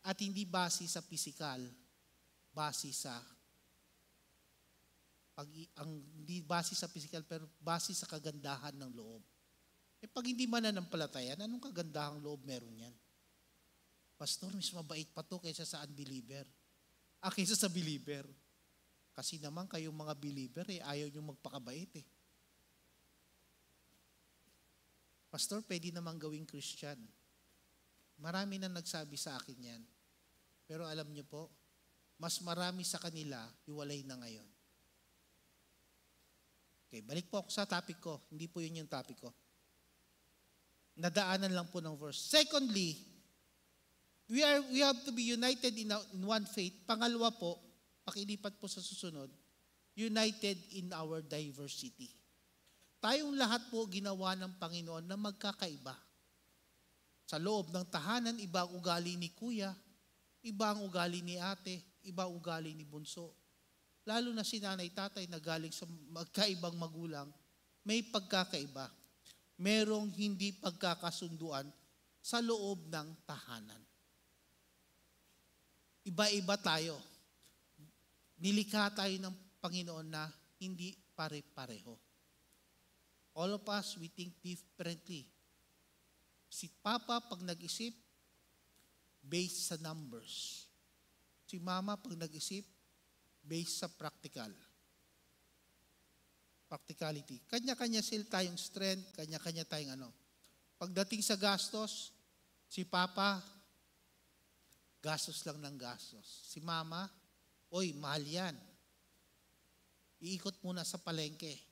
Speaker 3: At hindi base sa pisikal, base sa hindi base sa physical, pero base sa kagandahan ng loob. Pag hindi mananampalataya, anong kagandahang loob meron yan? Pastor, mas mabait pa to kaysa sa unbeliever. Kaysa sa believer. Kasi naman kayong mga believer, ayaw nyo magpakabait eh. Pastor, pwede namang gawing Christian. Marami na nagsabi sa akin yan. Pero alam nyo po, mas marami sa kanila, hiwalay na ngayon. Okay, balik po ako sa topic ko. Hindi po yun yung topic ko. Nadaanan lang po ng verse. Secondly, We have to be united in one faith. Pangalawa po, pakilipat po sa susunod, united in our diversity. Tayong lahat po ginawa ng Panginoon na magkakaiba. Sa loob ng tahanan, iba ang ugali ni kuya, iba ang ugali ni ate, iba ang ugali ni bunso. Lalo na si nanay, tatay na galing sa magkaibang magulang, may pagkakaiba. Merong hindi pagkakasunduan sa loob ng tahanan. Iba-iba tayo. Nilikha tayo ng Panginoon na hindi pare-pareho. All of us, we think differently. Si Papa, pag nag-isip, based sa numbers. Si Mama, pag nag-isip, based sa practicality. Kanya-kanya sila tayong strength, kanya-kanya tayong ano. Pagdating sa gastos, si Papa, gastos lang ng gastos. Si Mama, oy, mahal yan. Iikot muna sa palengke.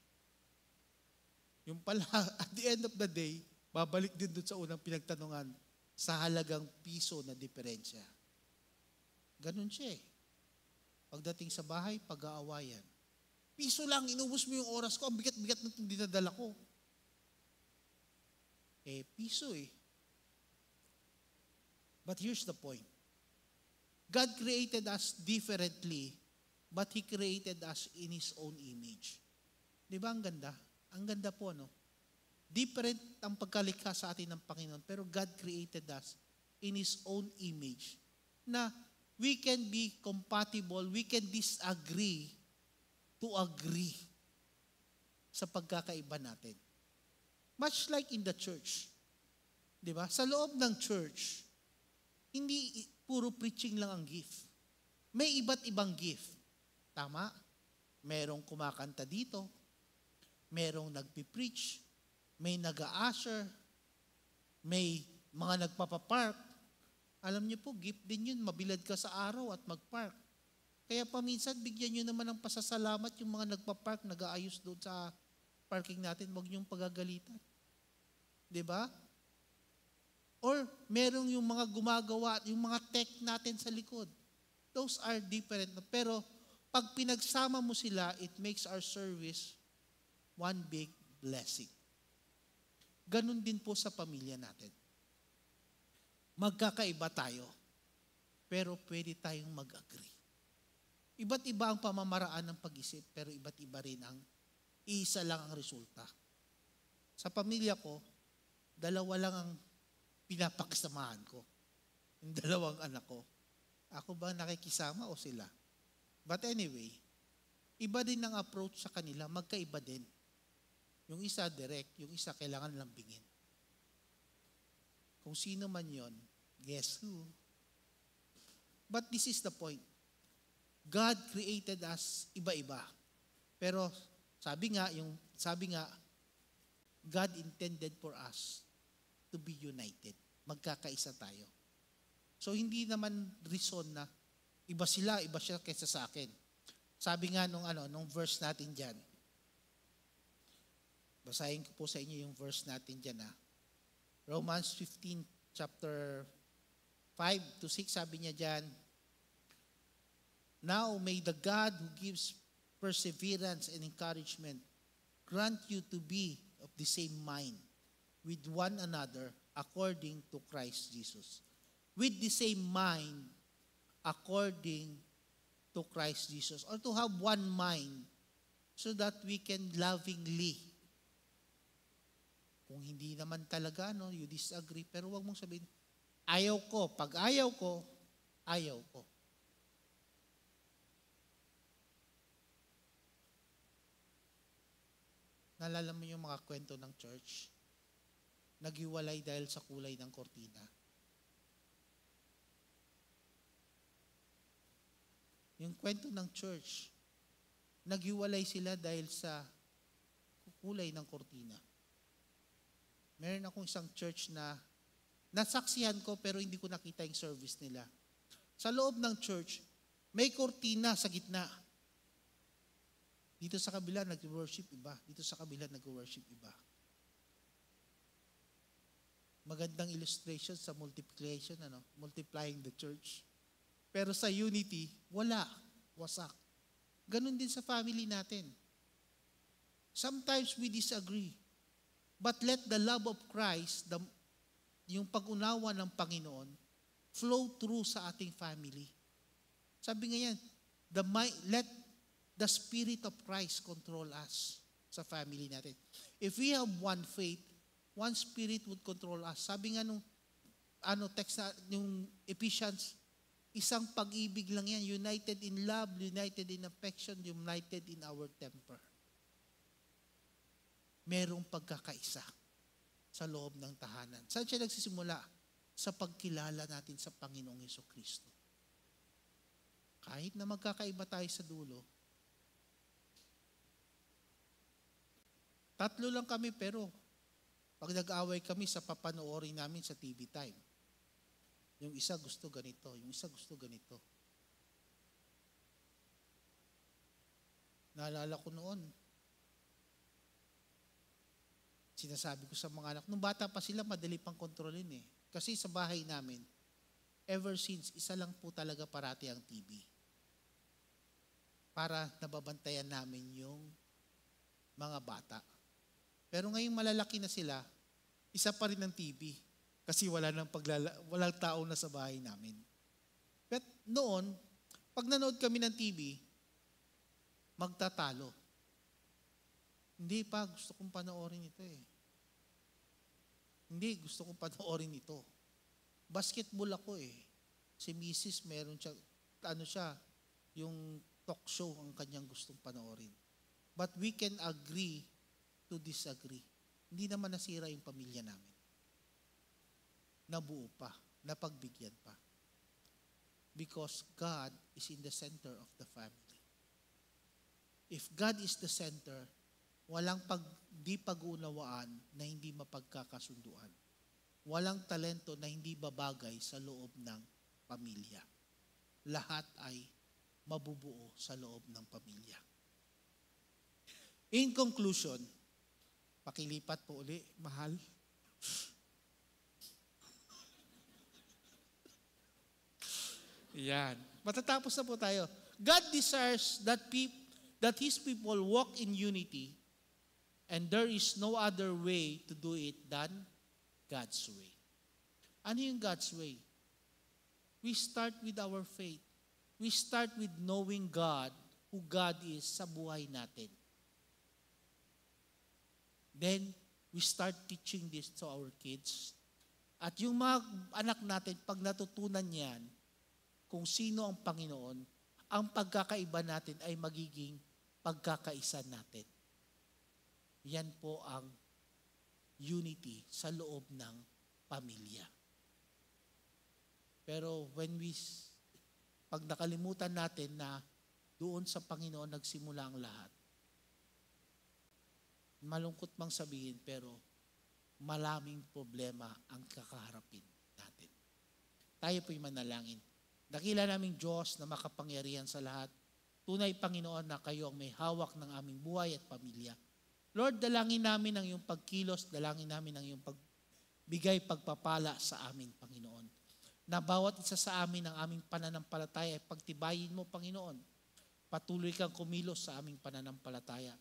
Speaker 3: Yung pala, at the end of the day, babalik din doon sa unang pinagtanungan sa halagang piso na diferensya. Ganun siya eh. Pagdating sa bahay, pag-aawayan. Piso lang, inubos mo yung oras ko, ang bigat-bigat na itong dinadala ko. Piso eh. But here's the point. God created us differently, but He created us in His own image. Di ba ang ganda? Ang ganda po, no? Different ang pagkalikha sa atin ng Panginoon, pero God created us in His own image na we can be compatible, we can disagree to agree sa pagkakaiba natin. Much like in the church. Di ba? Sa loob ng church, hindi puro preaching lang ang gift. May iba't ibang gift. Tama? Merong kumakanta dito, merong nagpipreach, may nag-a-usher, may mga nagpapapark. Alam niyo po, gift din yun, mabilad ka sa araw at magpark. Kaya paminsan, bigyan nyo naman ng pasasalamat yung mga nagpapark, nag-aayos doon sa parking natin, huwag niyong pagagalitan. Diba? Or merong yung mga gumagawa, yung mga tech natin sa likod. Those are different. Pero pag pinagsama mo sila, it makes our service one big blessing. Ganun din po sa pamilya natin. Magkakaiba tayo, pero pwede tayong mag-agree. Iba't iba ang pamamaraan ng pag-isip, pero iba't iba rin ang isa lang ang resulta. Sa pamilya ko, dalawa lang ang pinapakisamahan ko. Yung dalawang anak ko. Ako ba nakikisama o sila? But anyway, iba din ang approach sa kanila, magkaiba din. Yung isa direct, yung isa kailangan lambingin. Kung sino man yon, guess who? But this is the point. God created us iba-iba. Pero sabi nga, God intended for us to be united. Magkakaisa tayo. So hindi naman reason na iba siya kaysa sa akin. Sabi nga nung verse natin diyan. Basahin ko po sa inyo yung verse natin diyan Romans 15 chapter 5 to 6 sabi niya diyan. Now may the God who gives perseverance and encouragement grant you to be of the same mind with one another according to Christ Jesus. With the same mind according to Christ Jesus. Or to have one mind so that we can lovingly. Kung hindi naman talaga, you disagree, pero wag mong sabihin, ayaw ko. Pag ayaw ko, ayaw ko. Nalala mo yung mga kwento ng church? Naghiwalay dahil sa kulay ng kortina. Yung kwento ng church, naghiwalay sila dahil sa kulay ng kortina. Meron akong isang church na nasaksihan ko pero hindi ko nakita yung service nila. Sa loob ng church, may kortina sa gitna. Dito sa kabila, nag-worship iba. Dito sa kabila, nag-worship iba. Magandang illustration sa multiplication, multiplying the church. Pero sa unity, wala, wasak. Ganon din sa family natin. Sometimes we disagree. But let the love of Christ, yung pag-unawa ng Panginoon, flow through sa ating family. Sabi nga yan, let the Spirit of Christ control us sa family natin. If we have one faith, one Spirit would control us. Sabi nga nung text na, yung Ephesians, isang pag-ibig lang yan, united in love, united in affection, united in our temper. Merong pagkakaisa sa loob ng tahanan. Saan siya nagsisimula? Sa pagkilala natin sa Panginoong Jesucristo. Kahit na magkakaiba tayo sa dulo, tatlo lang kami pero pag nag-away kami sa papanoorin namin sa TV time, yung isa gusto ganito, yung isa gusto ganito. Naalala ko noon, sinasabi ko sa mga anak, nung bata pa sila, madali pang kontrolin eh. Kasi sa bahay namin, ever since, isa lang po talaga parati ang TV. Para nababantayan namin yung mga bata. Pero ngayong malalaki na sila, isa pa rin ang TV. Kasi walang tao na sa bahay namin. But noon, pag nanood kami ng TV, magtatalo. Hindi pa, gusto kong panoorin ito eh. Hindi, gusto kong panoorin ito. Basketball ako eh. Si Mrs. meron siya, yung talk show ang kanyang gustong panoorin. But we can agree to disagree. Hindi naman nasira yung pamilya namin. Nabuo pa, napagbigyan pa. Because God is in the center of the family. If God is the center, walang di pag-uunawaan na hindi mapagkakasunduan. Walang talento na hindi babagay sa loob ng pamilya. Lahat ay mabubuo sa loob ng pamilya. In conclusion, pakilipat po uli, mahal. Yan. Matatapos na po tayo. God desires that His people walk in unity, and there is no other way to do it than God's way. Ano yung God's way? We start with our faith. We start with knowing God, who God is sa buhay natin. Then, we start teaching this to our kids. At yung mga anak natin, pag natutunan yan, kung sino ang Panginoon, ang pagkakaiba natin ay magiging pagkakaisa natin. Yan po ang unity sa loob ng pamilya. Pero pag nakalimutan natin na doon sa Panginoon nagsimula ang lahat, malungkot mang sabihin, pero maraming problema ang kakaharapin natin. Tayo po'y manalangin. Dakila naming Diyos na makapangyarihan sa lahat. Tunay, Panginoon, na kayo ang may hawak ng aming buhay at pamilya. Lord, dalangin namin ang iyong pagkilos, dalangin namin ang iyong pagbigay pagpapala sa amin, Panginoon. Na bawat isa sa amin ang aming pananampalataya ay pagtibayin mo, Panginoon. Patuloy kang kumilos sa aming pananampalataya.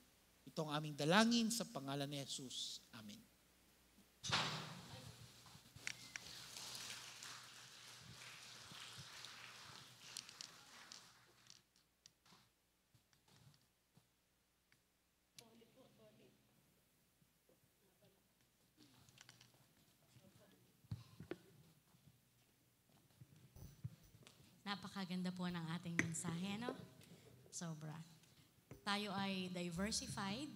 Speaker 3: Ito ang aming dalangin sa pangalan ni Jesus. Amen.
Speaker 2: Napakaganda po ng ating mensahe, no? Sobra. Tayo ay diversified,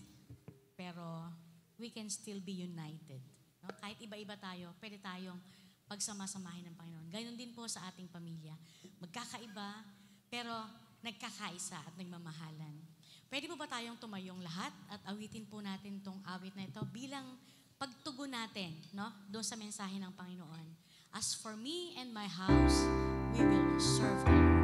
Speaker 2: pero we can still be united. No? Kahit iba-iba tayo, pwede tayong pagsamasamahin ng Panginoon. Ganon din po sa ating pamilya. Magkakaiba, pero nagkakaisa at nagmamahalan. Pwede po ba tayong tumayong lahat at awitin po natin tong awit na ito bilang pagtugon natin, no? Doon sa mensahe ng Panginoon. As for me and my house, we will serve the Lord.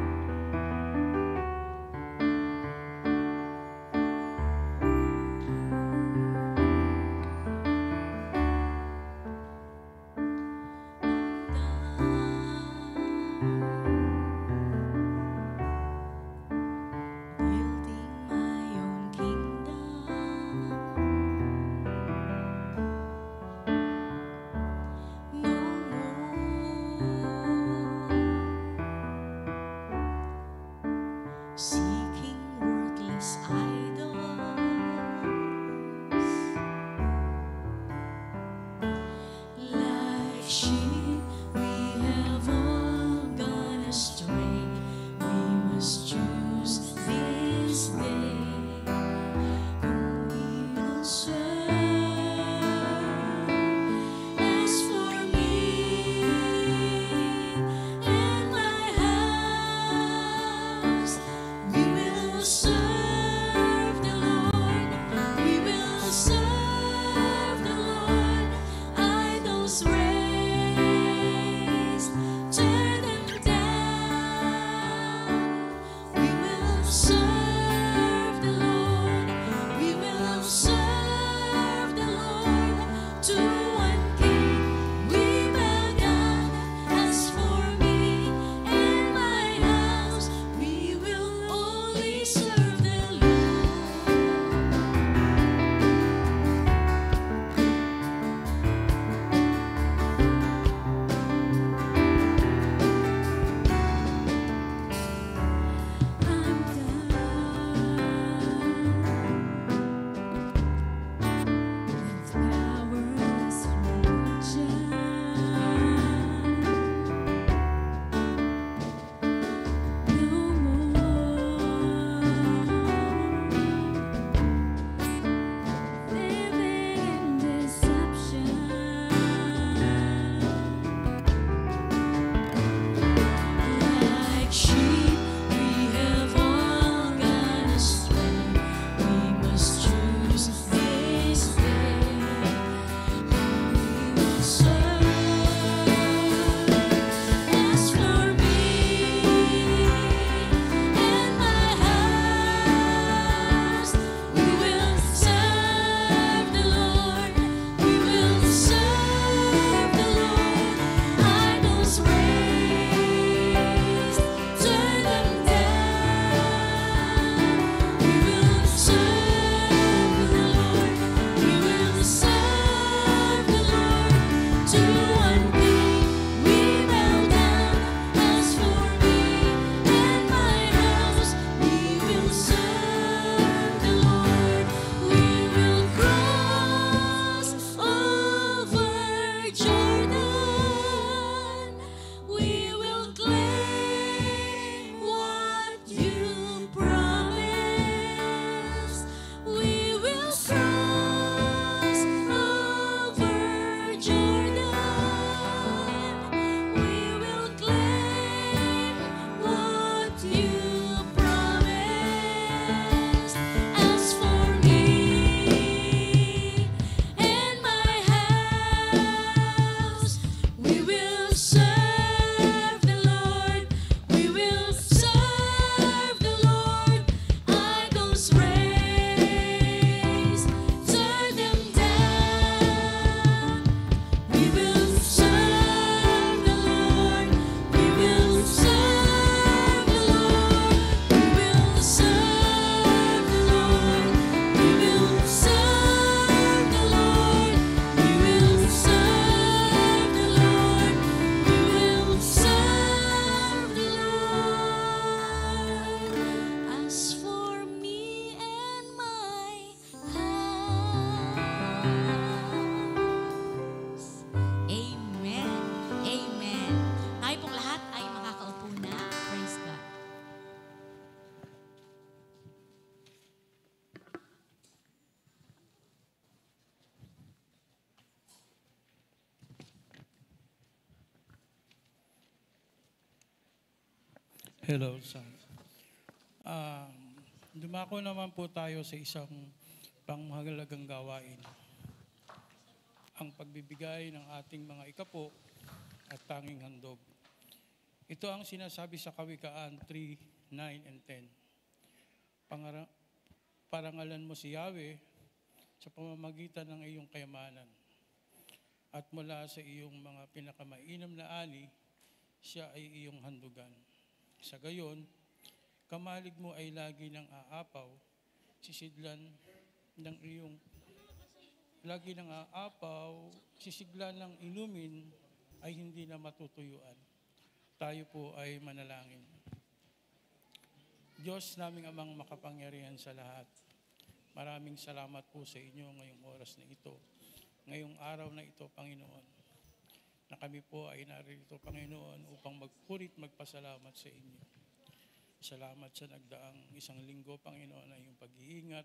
Speaker 4: Hello, Sam. Dumako naman po tayo sa isang pangmahalagang gawain. Ang pagbibigay ng ating mga ikapo at tanging handog. Ito ang sinasabi sa Kawikaan 3, 9, and 10. Parangalan mo si Yahweh sa pamamagitan ng iyong kayamanan. At mula sa iyong mga pinakamainam na ani, siya ay iyong handugan. Sa gayon, kamalig mo ay lagi ng aapaw, sisiglan ng iyong lagi ng aapaw, sisiglan ng inumin ay hindi na matutuyuan. Tayo po ay manalangin. Diyos naming amang makapangyarihan sa lahat, maraming salamat po sa inyo ngayong oras na ito, ngayong araw na ito, Panginoon, na kami po ay narito, Panginoon, upang magpurit, magpasalamat sa inyo. Salamat sa nagdaang isang linggo, Panginoon, ay yung pag-iingat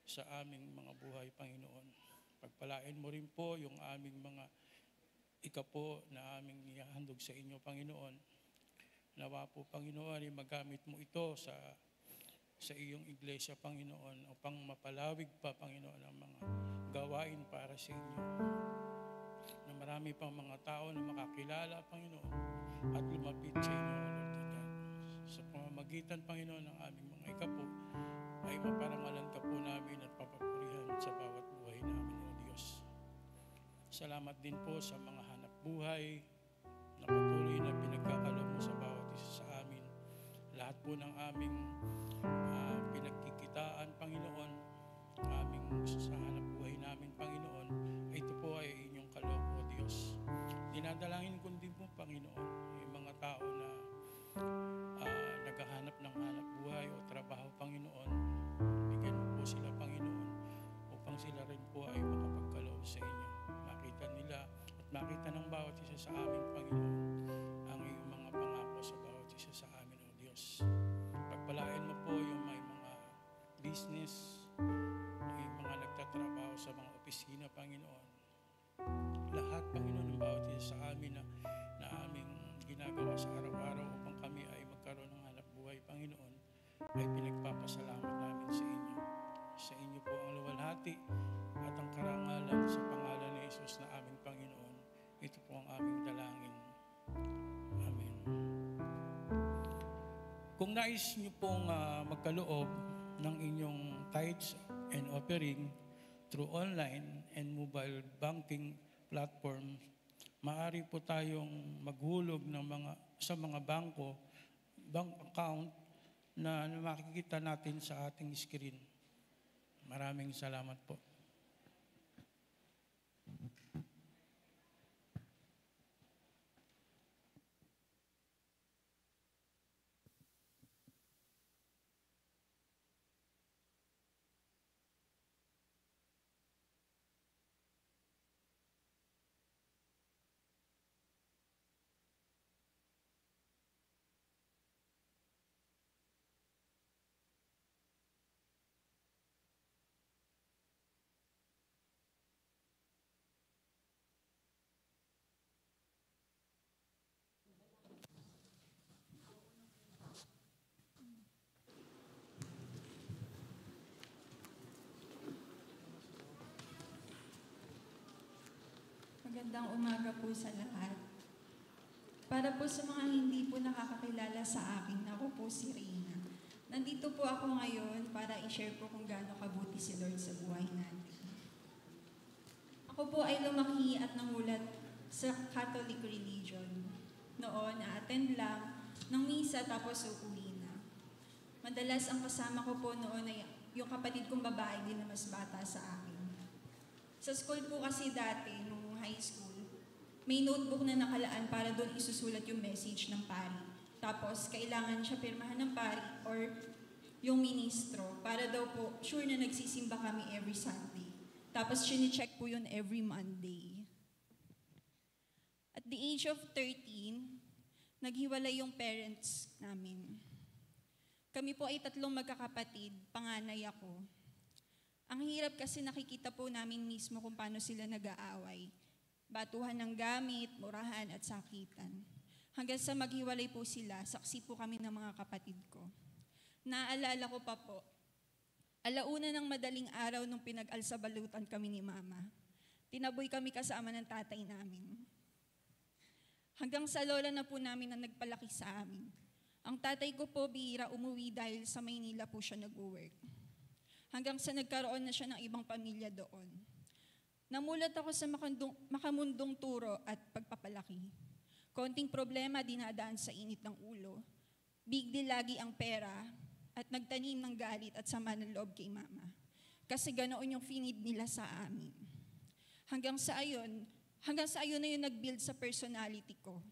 Speaker 4: sa aming mga buhay, Panginoon. Pagpalain mo rin po yung aming mga ikapo na aming ihahandog sa inyo, Panginoon. Nawa po, Panginoon, ay magamit mo ito sa iyong iglesia, Panginoon, upang mapalawig pa, Panginoon, ang mga gawain para sa inyo. Na marami pang mga tao na makakilala, Panginoon, at lumapit sa inyo, Lord God. Sa pamamagitan, Panginoon, ng aming mga ikapo, ay maparangalan ka po namin at papapurihan sa bawat buhay namin, O Diyos. Salamat din po sa mga hanap buhay na patuloy na pinagkakaloob mo sa bawat isa sa amin. Lahat po ng aming pinagkikitaan, Panginoon, aming sa hanap buhay namin, Panginoon, ay ito po ay inyong kaloob, O Diyos. Dinadalangin ko din po, Panginoon, yung mga tao na naghahanap ng hanap buhay o trabaho, Panginoon. Bigyan mo po sila, Panginoon, upang sila rin po ay makapagkaloob sa inyo. Makita nila at makita ng bawat isa sa amin, Panginoon, ang iyong mga pangako sa bawat isa sa amin, O Diyos. Pagpalain mo po yung may mga business, yung mga nagtatrabaho sa mga opisina, Panginoon. Lahat, Panginoon, ng bawat isa sa amin na aming ginagawa sa araw-araw upang kami ay magkaroon ng hanap buhay, Panginoon, ay pinagpapasalamat namin sa inyo. Sa inyo po ang luwalhati at ang karangalan sa pangalan ni Jesus na aming Panginoon. Ito po ang aming dalangin. Amen. Kung nais niyo pong magkaloob ng inyong tithes and offering through online and mobile banking platform, maaari po tayong maghulog ng sa mga bank account na makikita natin sa ating screen. Maraming salamat po.
Speaker 5: Magandang umaga po sa lahat. Para po sa mga hindi po nakakakilala sa akin, ako po si Reyna. Nandito po ako ngayon para i-share po kung gaano kabuti si Lord sa buhay natin. Ako po ay lumaki at namulat sa Catholic religion. Noon, na-attend lang ng misa tapos uuwi na. Madalas ang kasama ko po noon ay yung kapatid kong babae din na mas bata sa akin. Sa school po kasi dati, nung high school, may notebook na nakalaan para doon isusulat yung message ng pari. Tapos, kailangan siya pirmahan ng pari or yung ministro para daw po sure na nagsisimba kami every Sunday. Tapos, chine-check po yun every Monday. At the age of 13, naghiwalay yung parents namin. Kami po ay 3 magkakapatid, panganay ako. Ang hirap kasi nakikita po namin mismo kung paano sila nag-aaway. Batuhan ng gamit, murahan at sakitan. Hanggang sa maghiwalay po sila, saksi po kami ng mga kapatid ko. Naalala ko pa po, alauna ng madaling araw nung pinag-alsabalutan kami ni Mama. Tinaboy kami kasama ng tatay namin. Hanggang sa lola na po namin na nagpalaki sa amin. Ang tatay ko po bihira umuwi dahil sa Maynila po siya nag-work. Hanggang sa nagkaroon na siya ng ibang pamilya doon. Namulat ako sa makamundong turo at pagpapalaki. Konting problema dinadaan sa init ng ulo. Big deal lagi ang pera at nagtanim ng galit at sama ng loob kay Mama. Kasi ganoon yung finid nila sa amin. Hanggang sa ayon na yung nag-build sa personality ko.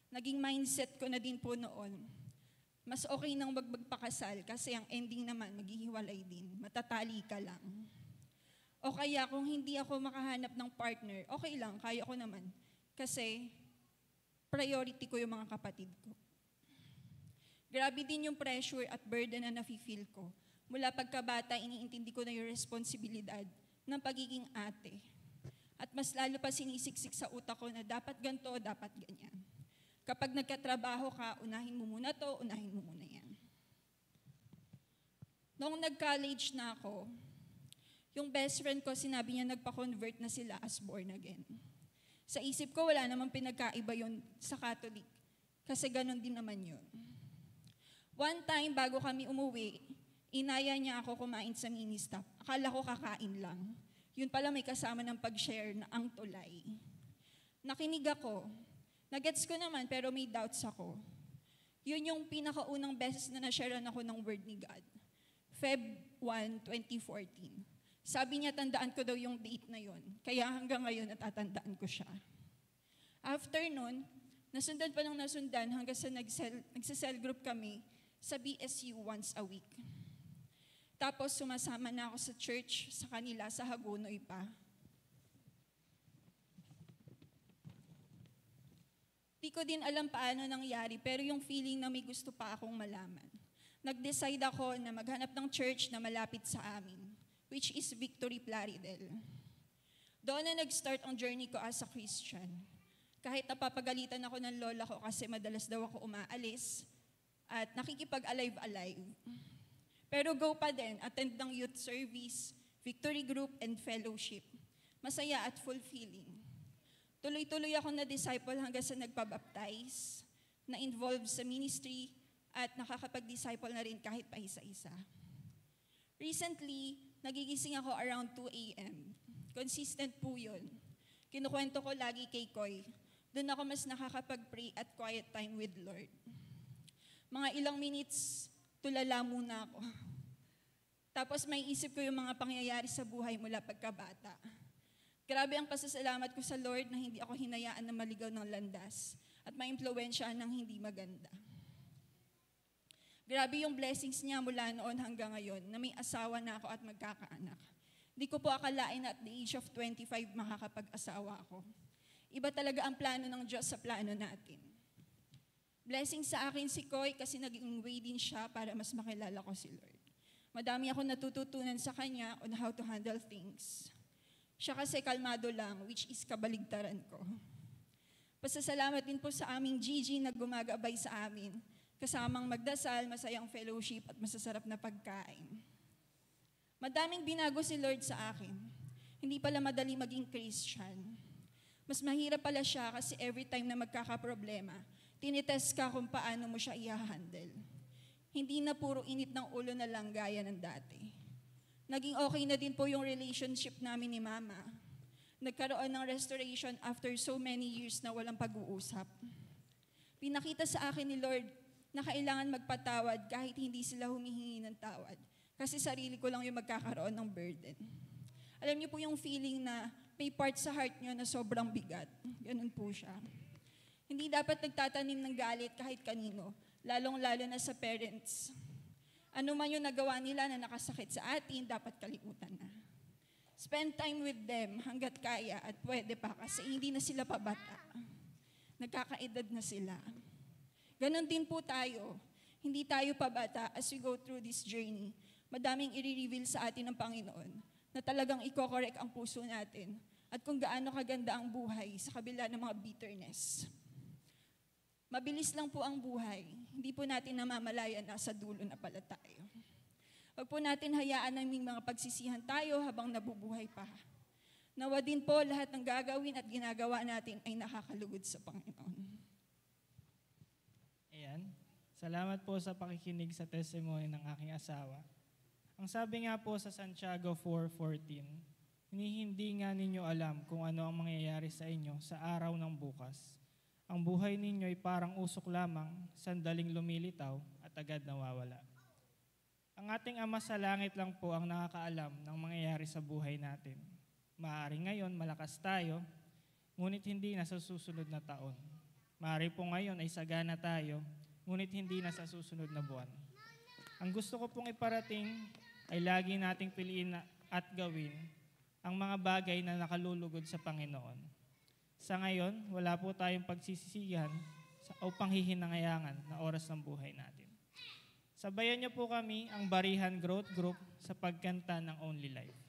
Speaker 5: Naging mindset ko na din po noon. Mas okay nang magpakasal kasi ang ending naman maghihiwalay din. Matatali ka lang. O kaya kung hindi ako makahanap ng partner, okay lang, kaya ko naman. Kasi priority ko yung mga kapatid ko. Grabe din yung pressure at burden na nafe-feel ko. Mula pagkabata, iniintindi ko na yung responsibilidad ng pagiging ate. At mas lalo pa sinisiksik sa utak ko na dapat ganito, dapat ganyan. Kapag nagkatrabaho ka, unahin mo muna to, unahin mo muna yan. Noong nag-college na ako, yung best friend ko, sinabi niya nagpa-convert na sila as born again. Sa isip ko, wala namang pinagkaiba yun sa Catholic. Kasi ganun din naman yun. One time, bago kami umuwi, inaya niya ako kumain sa mini-stop. Akala ko kakain lang. Yun pala may kasama ng pag-share na ang tulay. Nakinig ako. Nagets ko naman pero may doubts ako. Yun yung pinakaunang beses na na-sharean ako ng word ni God. Feb 1, 2014. Sabi niya, tandaan ko daw yung date na yun. Kaya hanggang ngayon natatandaan ko siya. After nun, nasundan pa ng nasundan hanggang sa nagsa-cell group kami sa BSU once a week. Tapos sumasama na ako sa church sa kanila sa Hagonoy pa. Di ko din alam paano nangyari, pero yung feeling na may gusto pa akong malaman. Nag-decide ako na maghanap ng church na malapit sa amin, which is Victory Plaridel. Doon na nag-start ang journey ko as a Christian. Kahit napapagalitan ako ng lola ko kasi madalas daw ako umaalis at nakikipag-alive-alive. Pero go pa din, attend ng youth service, victory group, and fellowship. Masaya at fulfilling. Tuloy-tuloy ako na disciple hanggang sa nagpabaptize, na involved sa ministry, at nakakapag-disciple na rin kahit pa isa-isa. Recently, nagigising ako around 2 a.m. Consistent po yun. Kinukwento ko lagi kay Koy. Doon ako mas nakakapag-pray at quiet time with Lord. Mga ilang minutes, tulala muna ako. Tapos may isip ko yung mga pangyayari sa buhay mula pagkabata. Grabe ang pasasalamat ko sa Lord na hindi ako hinayaan na maligaw ng landas at maimpluwensyahan ng hindi maganda. Grabe yung blessings niya mula noon hanggang ngayon na may asawa na ako at magkakaanak. Hindi ko po akalain na at the age of 25 makakapag-asawa ako. Iba talaga ang plano ng Diyos sa plano natin. Blessing sa akin si Koy kasi naging way din siya para mas makilala ko si Lord. Madami ako natututunan sa kanya on how to handle things. Siya kasi kalmado lang, which is kabaligtaran ko. Pasasalamat din po sa aming Gigi na gumagabay sa amin, kasamang magdasal, masayang fellowship at masasarap na pagkain. Madaming binago si Lord sa akin. Hindi pala madali maging Christian. Mas mahirap pala siya kasi every time na magkakaproblema, tinitest ka kung paano mo siya i-handle. Hindi na puro init ng ulo na lang gaya ng dati. Naging okay na din po yung relationship namin ni Mama. Nagkaroon ng restoration after so many years na walang pag-uusap. Pinakita sa akin ni Lord na kailangan magpatawad kahit hindi sila humihingi ng tawad. Kasi sarili ko lang yung magkakaroon ng burden. Alam niyo po yung feeling na may part sa heart niyo na sobrang bigat. Ganun po siya. Hindi dapat nagtatanim ng galit kahit kanino, lalong-lalo na sa parents. Ano man yung nagawa nila na nakasakit sa atin, dapat kalimutan na. Spend time with them hanggat kaya at pwede pa kasi hindi na sila pabata. Nagkakaedad na sila. Ganon din po tayo. Hindi tayo pabata as we go through this journey. Madaming i-reveal sa atin ng Panginoon na talagang i-correct ang puso natin at kung gaano kaganda ang buhay sa kabila ng mga bitterness. Mabilis lang po ang buhay. Hindi po natin namamalayan na sa dulo na pala tayo. Huwag po natin hayaan na may mga pagsisihan tayo habang nabubuhay pa. Nawa din po lahat ng gagawin at ginagawa natin ay nakakalugod sa Panginoon.
Speaker 6: Ayan. Salamat po sa pakikinig sa testimony ng aking asawa. Ang sabi nga po sa Santiago 4:14, hindi nga ninyo alam kung ano ang mangyayari sa inyo sa araw ng bukas. Ang buhay ninyo ay parang usok lamang, sandaling lumilitaw at agad nawawala. Ang ating Ama sa langit lang po ang nakakaalam ng mangyayari sa buhay natin. Maaari ngayon malakas tayo, ngunit hindi na sa susunod na taon. Maaari po ngayon ay sagana tayo, ngunit hindi na sa susunod na buwan. Ang gusto ko pong iparating ay lagi nating piliin at gawin ang mga bagay na nakalulugod sa Panginoon. Sa ngayon, wala po tayong pagsisisihan o panghihinangayangan na oras ng buhay natin. Sabayan niyo po kami ang Barihan Growth Group sa pagkanta ng Only Life.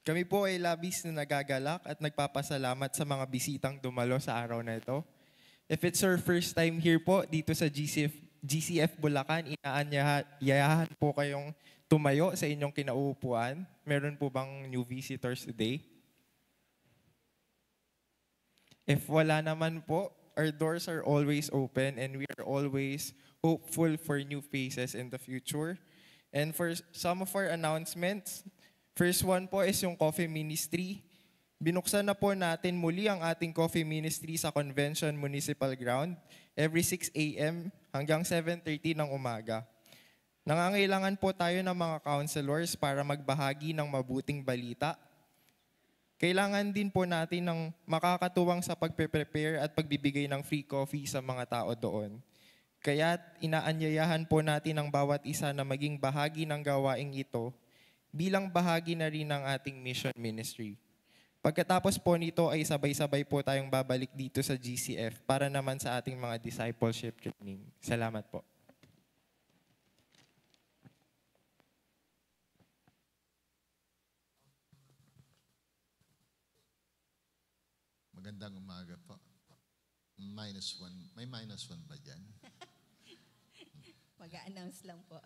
Speaker 1: Kami po ay labis na nagagalak at nagpapasalamat sa mga bisitang dumalo sa araw na ito. If it's your first time here po dito sa GCF Bulacan, inaanyayahan po kayong tumayo sa inyong kinauupuan. Meron po bang new visitors today? If wala naman po, our doors are always open and we are always hopeful for new faces in the future. And for some of our announcements, first one po is yung coffee ministry. Binuksan na po natin muli ang ating coffee ministry sa Convention Municipal Ground every 6 a.m. hanggang 7:30 ng umaga. Nangangailangan po tayo ng mga counselors para magbahagi ng mabuting balita. Kailangan din po natin ng makakatuwang sa pagpe-prepare at pagbibigay ng free coffee sa mga tao doon. Kaya inaanyayahan po natin ang bawat isa na maging bahagi ng gawaing ito bilang bahagi na rin ng ating mission ministry. Pagkatapos po nito ay sabay-sabay po tayong babalik dito sa GCF para naman sa ating mga discipleship training. Salamat po.
Speaker 7: Magandang umaga po. -1. May -1 ba dyan?
Speaker 8: Mag-a-announce lang po.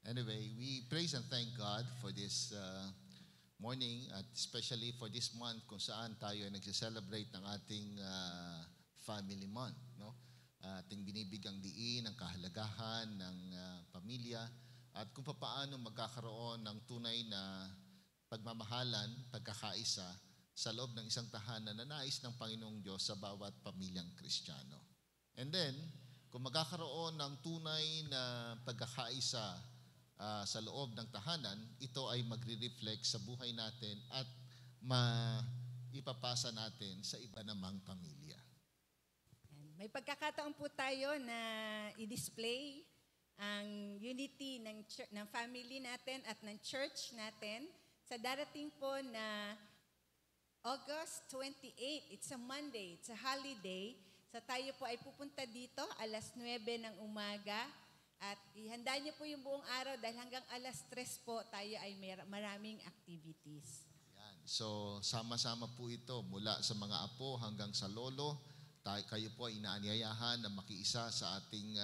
Speaker 7: Anyway, we praise and thank God for this morning at especially for this month kung saan tayo ay nagse-celebrate ng ating family month. No? Ating binibigang diin ang kahalagahan ng pamilya at kung paano magkakaroon ng tunay na pagmamahalan, pagkakaisa sa loob ng isang tahanan na nais ng Panginoong Diyos sa bawat pamilyang Kristiyano. And then, kung magkakaroon ng tunay na pagkakaisa sa loob ng tahanan, ito ay magre-reflect sa buhay natin at maipapasa natin sa iba namang pamilya.
Speaker 8: May pagkakataon po tayo na i-display ang unity ng family natin at ng church natin sa darating po na August 28. It's a Monday, it's a holiday. So tayo po ay pupunta dito alas 9 ng umaga at ihanda niyo po yung buong araw dahil hanggang alas 3 po tayo ay maraming activities.
Speaker 7: Yan. So sama-sama po ito mula sa mga apo hanggang sa lolo. Kayo po ay inaanyayahan na makiisa sa ating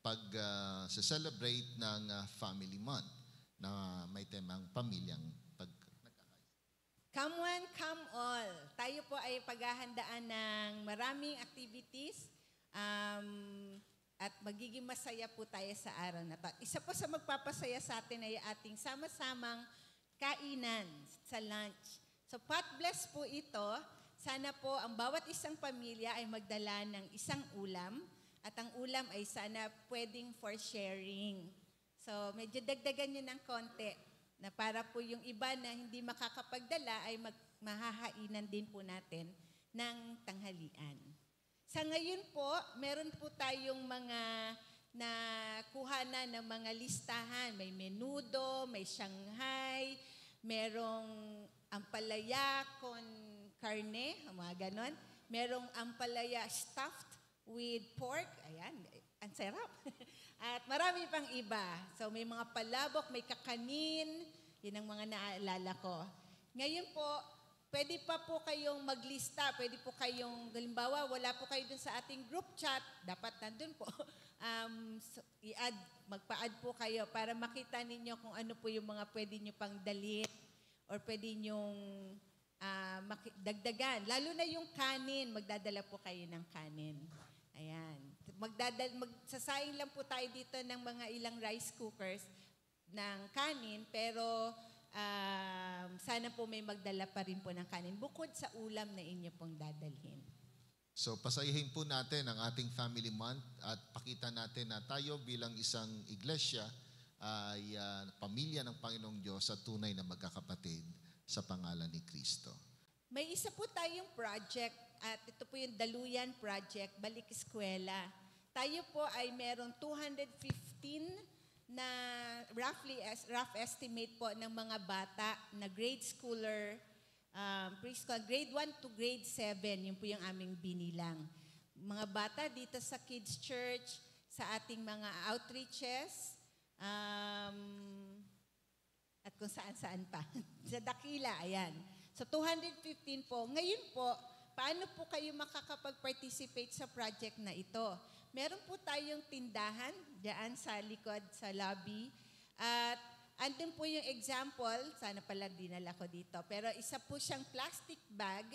Speaker 7: pag-celebrate ng Family Month na may temang pamilyang
Speaker 8: Come one, come all. Tayo po ay paghahandaan ng maraming activities at magiging masaya po tayo sa araw na to. Isa po sa magpapasaya sa atin ay ating sama-samang kainan sa lunch. So pot bless po ito. Sana po ang bawat isang pamilya ay magdala ng isang ulam at ang ulam ay sana pwedeng for sharing. So medyo dagdagan nyo ng konti na para po yung iba na hindi makakapagdala ay mahahainan din po natin ng tanghalian. Sa ngayon po, meron po tayong mga nakuha na ng mga listahan. May menudo, may Shanghai, merong ampalaya con carne, mga ganon. Merong ampalaya stuffed with pork. Ayan, ang sarap. At marami pang iba. So may mga palabok, may kakanin. Yun ang mga naalala ko. Ngayon po, pwede pa po kayong maglista. Pwede po kayong, halimbawa, wala po kayo dun sa ating group chat. Dapat nandun po. Magpa-add po kayo para makita ninyo kung ano po yung mga pwede nyo pang dalhin or pwede nyong dagdagan. Lalo na yung kanin, magdadala po kayo ng kanin. Ayan. Magsasaing lang po tayo dito ng mga ilang rice cookers ng kanin, pero sana po may magdala pa rin po ng kanin bukod sa ulam na inyo pong dadalhin.
Speaker 7: So pasayahin po natin ang ating Family Month at pakita natin na tayo bilang isang iglesia ay pamilya ng Panginoong Diyos at tunay na magkakapatid sa pangalan ni Kristo.
Speaker 8: May isa po tayong project at ito po yung Daluyan Project, Balik Eskwela. Tayo po ay merong 215 na rough estimate po ng mga bata na grade schooler, preschool, grade 1 to grade 7, yun po yung aming binilang. Mga bata dito sa Kids Church, sa ating mga outreaches, at kung saan-saan pa. Sa Dakila, ayan. So 215 po. Ngayon po, paano po kayo makakapag-participate sa project na ito? Meron po tayong tindahan diyan sa likod, sa lobby. At andun po yung example, sana pala dinala ko dito, pero isa po siyang plastic bag,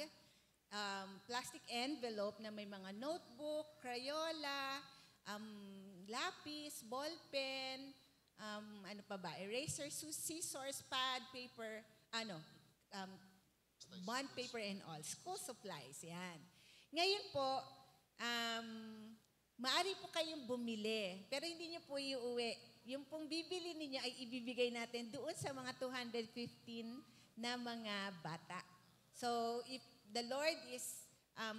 Speaker 8: plastic envelope na may mga notebook, Crayola, lapis, ballpen, ano pa ba, eraser, scissors, pad, paper, bond paper and all. School supplies, yan. Ngayon po, maaari po kayong bumili, pero hindi nyo po iuwi. Yung pong bibili ninyo ay ibibigay natin doon sa mga 215 na mga bata. So, if the Lord is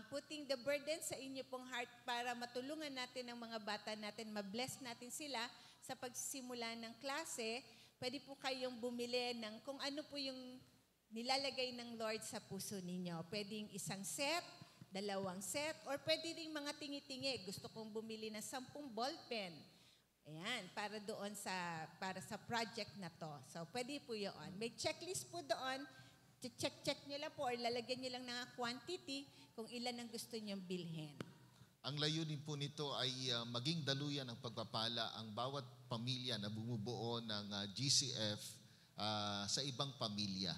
Speaker 8: putting the burden sa inyo pong heart para matulungan natin ang mga bata natin, mabless natin sila sa pagsisimula ng klase, pwede po kayong bumili ng kung ano po yung nilalagay ng Lord sa puso ninyo. Pwedeng isang set, 2 set, or pwede rin mga tingi-tingi. Gusto kong bumili ng 10 ballpen. Ayan, para sa project na to. So, pwede po yun. May checklist po doon. Check nyo lang po or lalagyan nyo lang ng quantity kung ilan ang gusto nyong bilhin.
Speaker 7: Ang layunin po nito ay maging daluyan ng pagpapala ang bawat pamilya na bumubuo ng GCF sa ibang pamilya,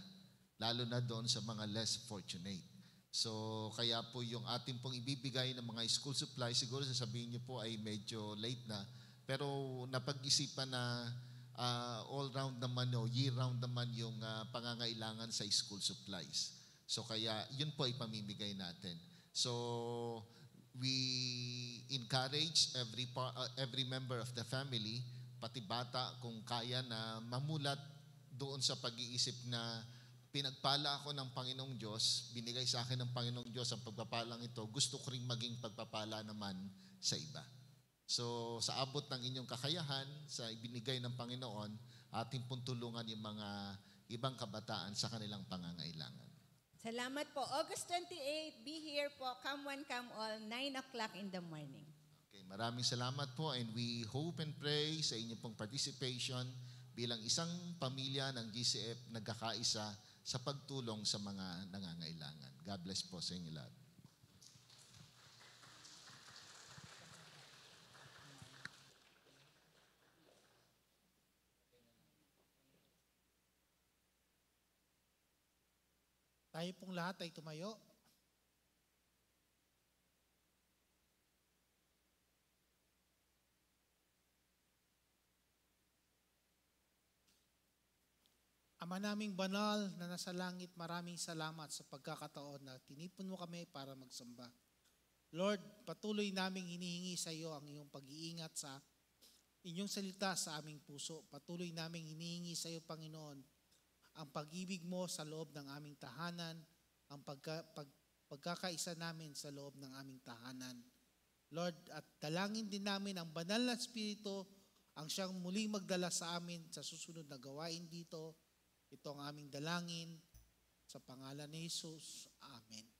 Speaker 7: lalo na doon sa mga less fortunate. So, kaya po yung ating pong ibibigay ng mga school supplies, siguro sasabihin niyo po ay medyo late na, pero napag-isipan na all-round naman o year-round naman yung pangangailangan sa school supplies. So, kaya yun po ay pamimigay natin. So, we encourage every member of the family, pati bata kung kaya na mamulat doon sa pag-iisip na pinagpala ako ng Panginoong Diyos, binigay sa akin ng Panginoong Diyos ang pagpapalang ito, gusto ko ring maging pagpapala naman sa iba. So sa abot ng inyong kakayahan, sa ibinigay ng Panginoon, ating pong tulungan yung mga ibang kabataan sa kanilang pangangailangan.
Speaker 8: Salamat po. August 28, be here po. Come one, come all, 9 o'clock in the morning.
Speaker 7: Okay, maraming salamat po and we hope and pray sa inyong pong participation bilang isang pamilya ng GCF nagkakaisa sa pagtulong sa mga nangangailangan. God bless po sa inyo lahat.
Speaker 3: Tayo pong lahat ay tumayo. Ama naming banal na nasa langit, maraming salamat sa pagkakataon na tinipon mo kami para magsamba. Lord, patuloy naming hinihingi sa iyo ang iyong pag-iingat sa inyong salita sa aming puso. Patuloy naming hinihingi sa iyo, Panginoon, ang pag-ibig mo sa loob ng aming tahanan, ang pagkakaisa namin sa loob ng aming tahanan. Lord, at dalangin din namin ang banal na Espiritu, ang siyang muling magdala sa amin sa susunod na gawain dito. Ito ang aming dalangin sa pangalan ni Jesus. Amen.